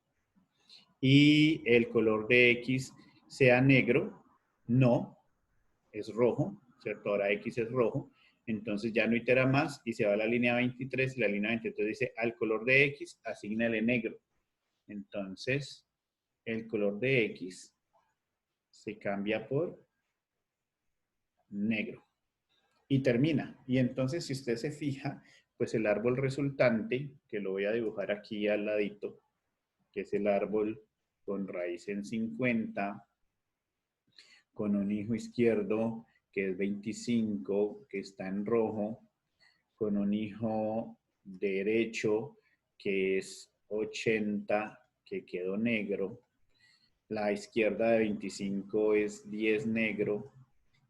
Y el color de X sea negro, no, es rojo, ¿cierto? Ahora X es rojo, entonces ya no itera más y se va a la línea 23 y la línea 23 dice al color de X asígnale negro. Entonces, el color de X se cambia por negro y termina. Y entonces, si usted se fija, pues el árbol resultante, que lo voy a dibujar aquí al ladito, que es el árbol con raíz en 50, con un hijo izquierdo que es 25, que está en rojo, con un hijo derecho que es 80, que quedó negro. La izquierda de 25 es 10 negro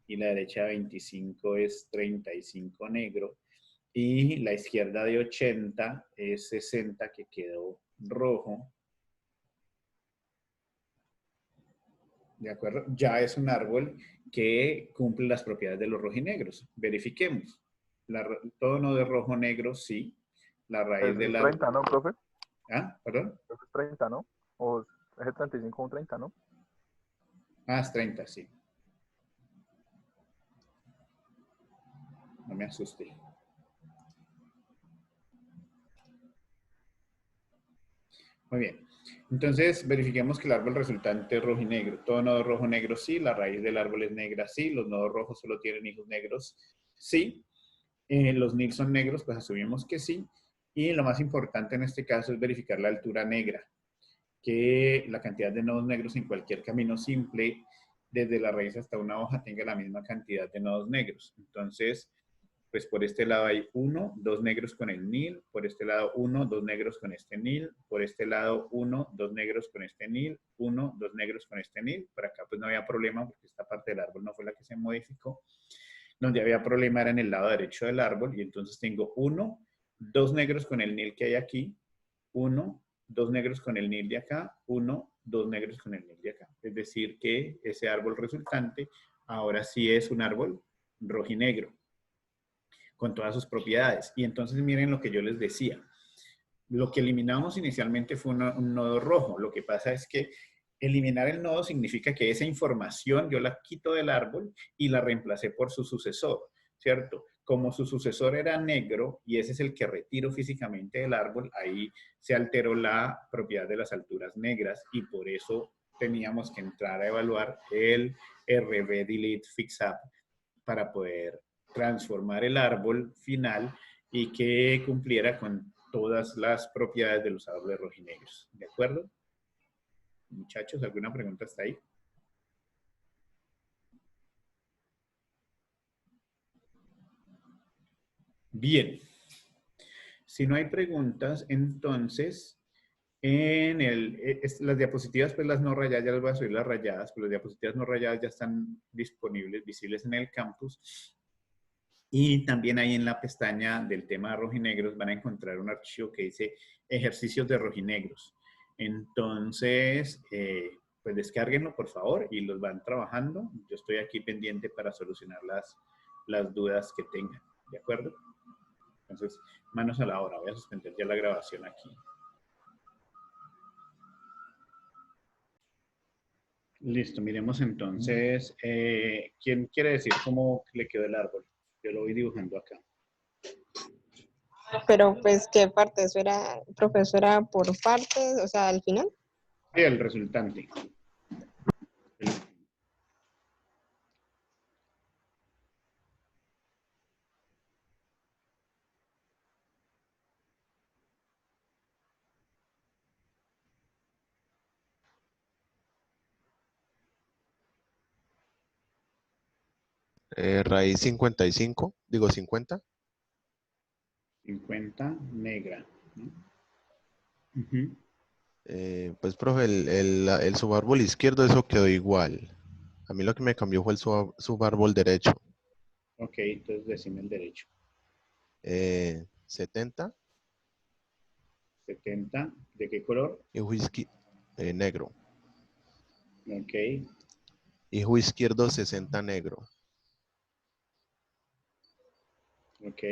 y la derecha de 25 es 35 negro. Y la izquierda de 80 es 60 que quedó rojo. ¿De acuerdo? Ya es un árbol que cumple las propiedades de los rojinegros. Verifiquemos. Todo nodo de rojo-negro, sí. La raíz del árbol. 30, ¿no, profe? ¿Perdón? Es 30, ¿no? O es el 35 o 30, ¿no? Es 30, sí. No me asusté. Muy bien. Entonces, verifiquemos que el árbol resultante es rojo y negro. Todo nodo rojo, negro, sí. La raíz del árbol es negra, sí. Los nodos rojos solo tienen hijos negros, sí. Los nil son negros, pues asumimos que sí. Y lo más importante en este caso es verificar la altura negra, que la cantidad de nodos negros en cualquier camino simple, desde la raíz hasta una hoja, tenga la misma cantidad de nodos negros. Entonces, pues por este lado hay 1, 2 negros con el nil, por este lado 1, 2 negros con este nil, por este lado 1, 2 negros con este nil, 1, 2 negros con este nil. Por acá pues no había problema porque esta parte del árbol no fue la que se modificó. Donde había problema era en el lado derecho del árbol y entonces tengo 1, 2 negros con el nil que hay aquí, 1, 2 negros con el nil de acá, 1, 2 negros con el nil de acá. Es decir que ese árbol resultante ahora sí es un árbol rojinegro, con todas sus propiedades. Y entonces miren lo que yo les decía. Lo que eliminamos inicialmente fue un nodo rojo. Lo que pasa es que eliminar el nodo significa que esa información yo la quito del árbol y la reemplacé por su sucesor, ¿cierto? Como su sucesor era negro y ese es el que retiro físicamente del árbol, ahí se alteró la propiedad de las alturas negras y por eso teníamos que entrar a evaluar el RB Delete Fix Up para poder transformar el árbol final y que cumpliera con todas las propiedades de los árboles rojinegros. ¿De acuerdo? Muchachos, ¿alguna pregunta hasta ahí? Bien. Si no hay preguntas, entonces las diapositivas, pues las no rayadas, ya les voy a subir las rayadas, pues las diapositivas no rayadas ya están disponibles, visibles en el campus. Y también ahí en la pestaña del tema de rojinegros van a encontrar un archivo que dice ejercicios de rojinegros. Entonces, pues descárguenlo por favor y los van trabajando. Yo estoy aquí pendiente para solucionar las dudas que tengan. ¿De acuerdo? Entonces, manos a la obra. Voy a suspender ya la grabación aquí. Listo, miremos entonces. ¿Quién quiere decir cómo le quedó el árbol? Yo lo voy dibujando acá. Pero pues, ¿qué parte? ¿Eso era, profesora, por partes? O sea, al final. El resultante. Raíz 55, digo 50. 50, negra. Pues, profe, el subárbol izquierdo, eso quedó igual. A mí lo que me cambió fue el subárbol derecho. Ok, entonces decime el derecho. 70. 70, ¿de qué color? Hijo negro. Ok, Hijo izquierdo 60 negro. ok,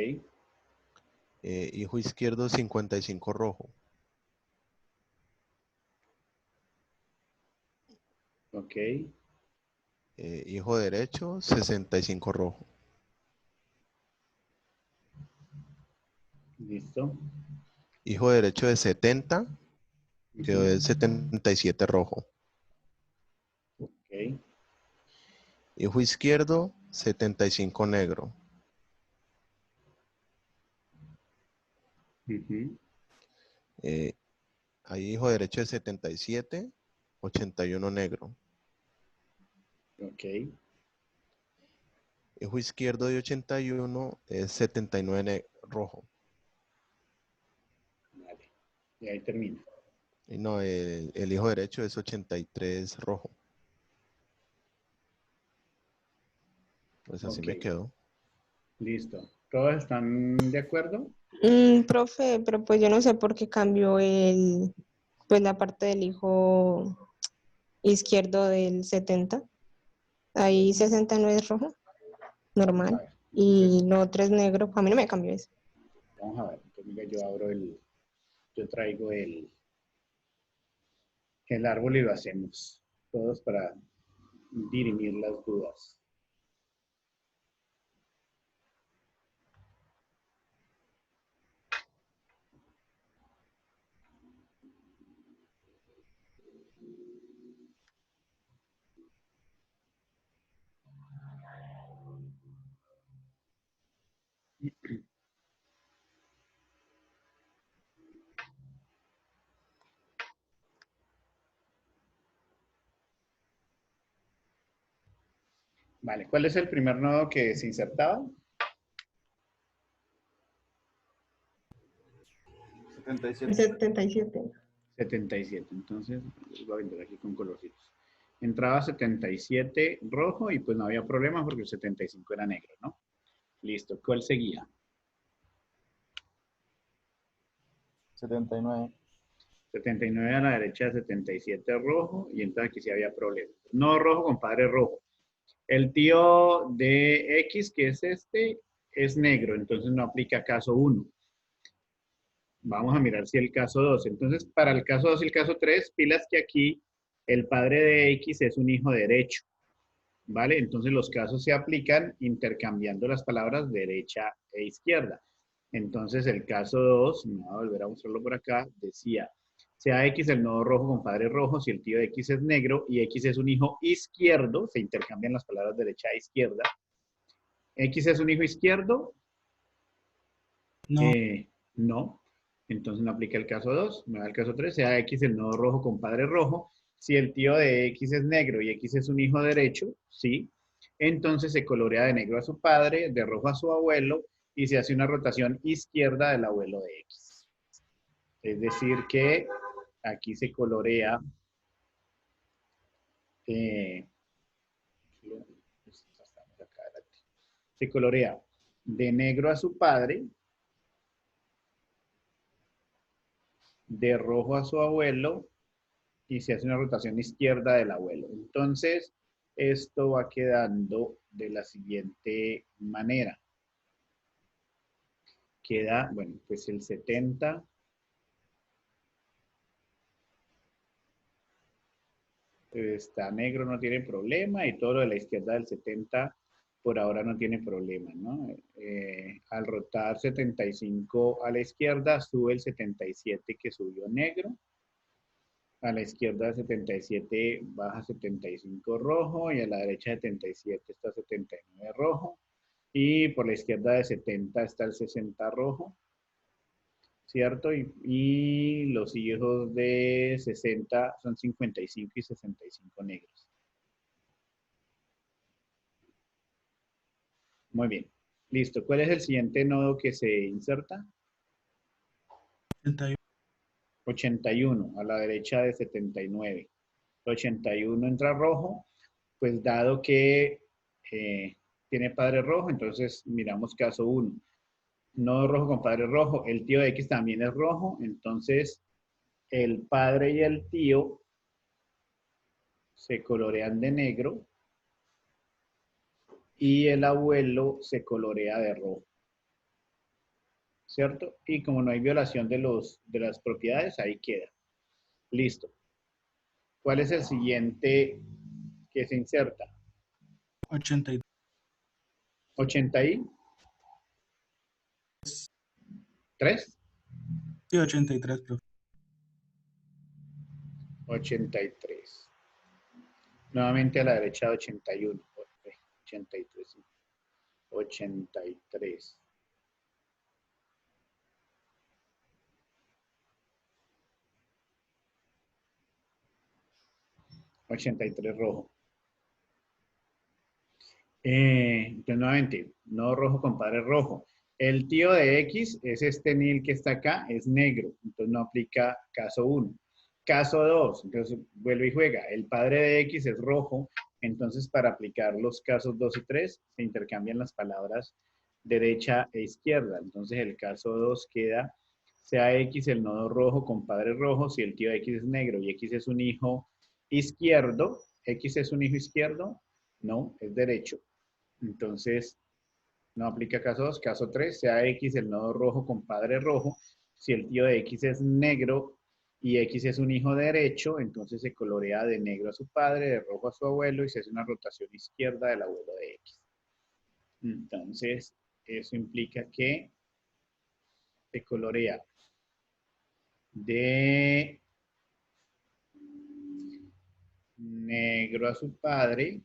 Hijo izquierdo 55 rojo. ok, Hijo derecho 65 rojo. listo. Hijo derecho de 70 quedó de 77 rojo. Ok, Hijo izquierdo 75 negro. Hay hijo derecho de 77, 81 negro. ok, Hijo izquierdo de 81 es 79 rojo. vale. Y ahí termina. Y no, el hijo derecho es 83 rojo. Pues así Ok, me quedó. listo. ¿Todos están de acuerdo? Profe, pero pues yo no sé por qué cambió pues la parte del hijo izquierdo del 70. Ahí 69 es rojo, Vamos a normal. ver. Y lo otro es negro. A mí no me cambió eso. Vamos a ver. Entonces, mira, yo traigo el árbol y lo hacemos. Todos para dirimir las dudas. Vale, ¿cuál es el primer nodo que se insertaba? 77. 77. 77. Entonces, los voy a vender aquí con colorcitos. Entraba 77 rojo y pues no había problema porque el 75 era negro, ¿no? Listo. ¿Cuál seguía? 79. 79 a la derecha de 77 rojo y entonces aquí sí había problema. No rojo, compadre, rojo. El tío de X, que es este, es negro, entonces no aplica caso 1. Vamos a mirar si el caso 2. Entonces, para el caso 2 y el caso 3, pilas que aquí el padre de X es un hijo derecho, ¿vale? Entonces los casos se aplican intercambiando las palabras derecha e izquierda. Entonces el caso 2, me voy a volver a mostrarlo por acá, decía, sea X el nodo rojo con padre rojo si el tío de X es negro y X es un hijo izquierdo, se intercambian las palabras derecha e izquierda. X es un hijo izquierdo, no. Entonces no aplica el caso 2, me da el caso 3, sea X el nodo rojo con padre rojo. Si el tío de X es negro y X es un hijo derecho, sí. Entonces se colorea de negro a su padre, de rojo a su abuelo y se hace una rotación izquierda del abuelo de X. Es decir que aquí se colorea se colorea de negro a su padre, de rojo a su abuelo y se hace una rotación izquierda del abuelo. Entonces, esto va quedando de la siguiente manera. Queda, bueno, pues el 70 está negro, no tiene problema, y todo lo de la izquierda del 70 por ahora no tiene problema, ¿no? Al rotar 75 a la izquierda, sube el 77 que subió negro. A la izquierda de 77 baja 75 rojo y a la derecha de 77 está 79 rojo. Y por la izquierda de 70 está el 60 rojo, ¿cierto? Y los hijos de 60 son 55 y 65 negros. Muy bien. Listo. ¿Cuál es el siguiente nodo que se inserta? 81 a la derecha de 79. 81 entra rojo, pues dado que tiene padre rojo, entonces miramos caso 1. Nodo rojo con padre rojo, el tío de X también es rojo, entonces el padre y el tío se colorean de negro y el abuelo se colorea de rojo, ¿cierto? Y como no hay violación de las propiedades, ahí queda. Listo. ¿Cuál es el siguiente que se inserta? 83. 83. Sí, 83, profe. 83. Nuevamente a la derecha de 81. 83. 83. $83 rojo. Entonces, nuevamente, no rojo, compadre, rojo. El tío de X es este nil que está acá, es negro. Entonces, no aplica caso 1. Caso 2, entonces vuelve y juega. El padre de X es rojo. Entonces, para aplicar los casos 2 y 3, se intercambian las palabras derecha e izquierda. Entonces, el caso 2 queda, sea X el nodo rojo con padre rojo, si el tío de X es negro y X es un hijo izquierdo, X es un hijo izquierdo, no, es derecho. Entonces, no aplica caso 2. Caso 3, sea X el nodo rojo con padre rojo. Si el tío de X es negro y X es un hijo derecho, entonces se colorea de negro a su padre, de rojo a su abuelo y se hace una rotación izquierda del abuelo de X. Entonces, eso implica que se colorea de negro a su padre,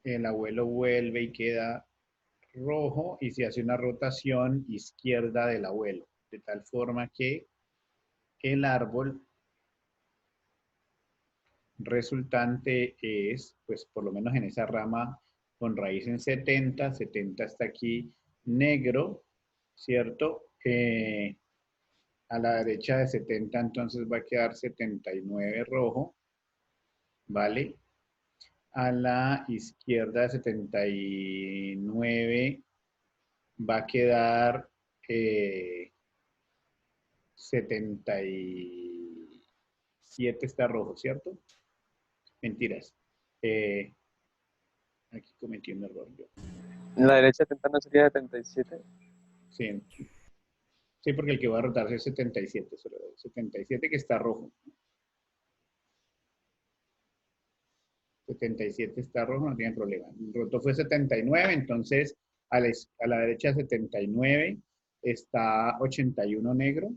el abuelo vuelve y queda rojo y se hace una rotación izquierda del abuelo, de tal forma que el árbol resultante es, pues por lo menos en esa rama con raíz en 70, 70 está aquí negro, ¿cierto? A la derecha de 70 entonces va a quedar 79 rojo, ¿vale? A la izquierda de 79 va a quedar 77 está rojo, ¿cierto? Mentiras. Aquí cometí un error yo. En la derecha 70 no sería 77. Sí. Sí, porque el que va a rotarse es 77. 77 que está rojo. 77 está rojo, no tiene problema. El roto fue 79, entonces a la derecha de 79 está 81 negro.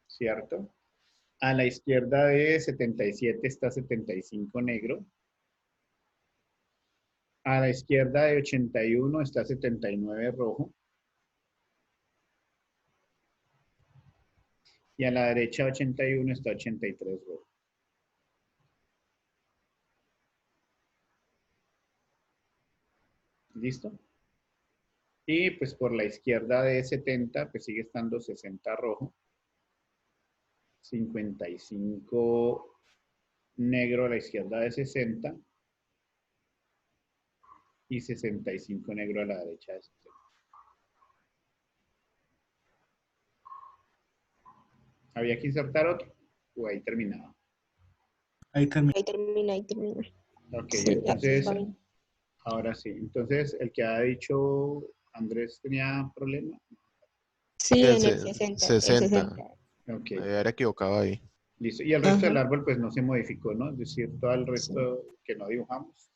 ¿Cierto? A la izquierda de 77 está 75 negro. A la izquierda de 81 está 79 rojo. Y a la derecha de 81 está 83 rojo. ¿Listo? Y pues por la izquierda de 70 pues sigue estando 60 rojo. 55 negro a la izquierda de 60 y 65 negro a la derecha de 60. ¿Había que insertar otro? ¿O ahí terminaba? Ahí termina. Ahí termina, ahí termina. Ok, Sí, entonces, está bien. ahora sí. Entonces, el que ha dicho Andrés tenía problema. Sí, en el 60. 60. Ok, Era equivocado ahí. listo. Y el resto del Ajá. árbol pues no se modificó, ¿no? Es decir, todo el resto que no dibujamos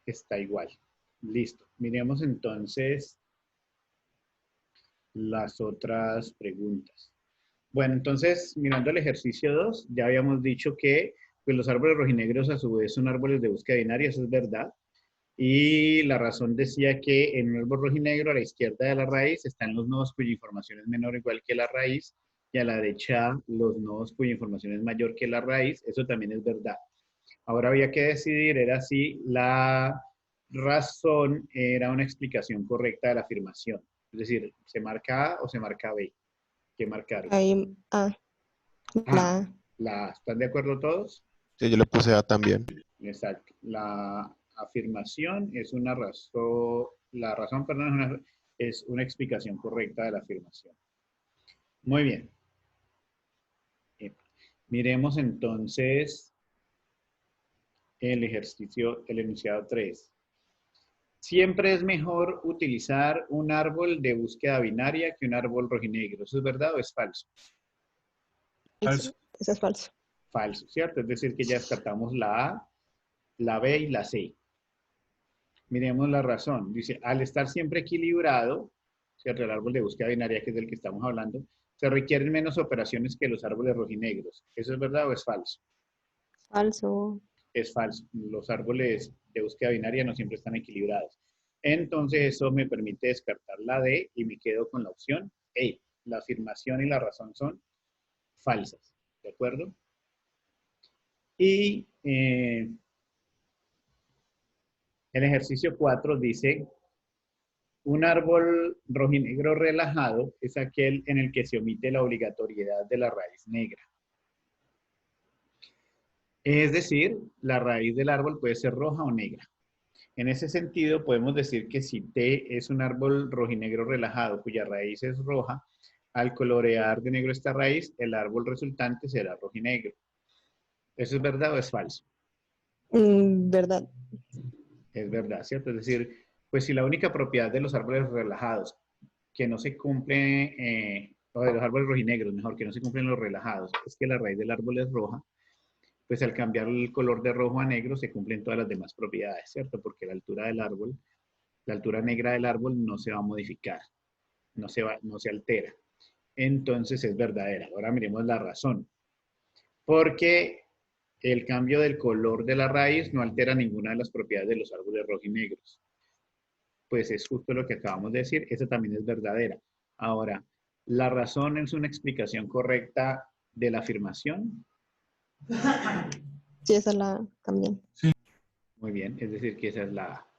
está igual. Listo. Miremos entonces las otras preguntas. Bueno, entonces, mirando el ejercicio 2, ya habíamos dicho que pues, los árboles rojinegros a su vez son árboles de búsqueda binaria, eso es verdad. Y la razón decía que en un árbol rojinegro a la izquierda de la raíz están los nodos cuya información es menor o igual que la raíz y a la derecha los nodos cuya información es mayor que la raíz. Eso también es verdad. Ahora había que decidir era si la razón era una explicación correcta de la afirmación. Es decir, ¿se marca A o se marca B? ¿Qué marcaron? Ahí, la A. La A. ¿Están de acuerdo todos? Sí, yo le puse A también. Exacto. La afirmación es una razón, la razón, perdón, es una explicación correcta de la afirmación. Muy bien. Miremos entonces el ejercicio, el enunciado 3. Siempre es mejor utilizar un árbol de búsqueda binaria que un árbol rojinegro. ¿Eso es verdad o es falso? Falso. Eso es falso. Falso, ¿cierto? Es decir, que ya descartamos la A, la B y la C. Miremos la razón. Dice, al estar siempre equilibrado, ¿cierto? El árbol de búsqueda binaria, que es del que estamos hablando, se requieren menos operaciones que los árboles rojinegros. ¿Eso es verdad o es falso? Falso. Es falso. Los árboles de búsqueda binaria no siempre están equilibrados. Entonces, eso me permite descartar la D y me quedo con la opción E. La afirmación y la razón son falsas. ¿De acuerdo? Y el ejercicio 4 dice, un árbol rojinegro relajado es aquel en el que se omite la obligatoriedad de la raíz negra. Es decir, la raíz del árbol puede ser roja o negra. En ese sentido, podemos decir que si T es un árbol rojinegro relajado cuya raíz es roja, al colorear de negro esta raíz, el árbol resultante será rojinegro. ¿Eso es verdad o es falso? Verdad. Es verdad, ¿cierto? Es decir, pues si la única propiedad de los árboles relajados que no se cumple, o de los árboles rojinegros, mejor, que no se cumplen los relajados, es que la raíz del árbol es roja, pues al cambiar el color de rojo a negro se cumplen todas las demás propiedades, ¿cierto? Porque la altura del árbol, la altura negra del árbol no se va a modificar, no se altera. Entonces es verdadera. Ahora miremos la razón. Porque el cambio del color de la raíz no altera ninguna de las propiedades de los árboles rojinegros. Pues es justo lo que acabamos de decir. Esa también es verdadera. Ahora, ¿la razón es una explicación correcta de la afirmación? Sí, esa la cambian. Muy bien, es decir, que esa es la A.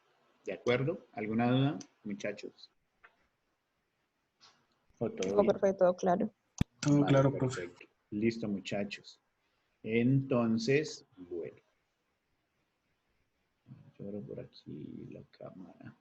¿De acuerdo? ¿Alguna duda, muchachos? ¿O todo Todo bien? perfecto, todo claro. Todo Vale, claro, profe. perfecto. Listo, muchachos. Entonces, bueno. Yo abro por aquí la cámara.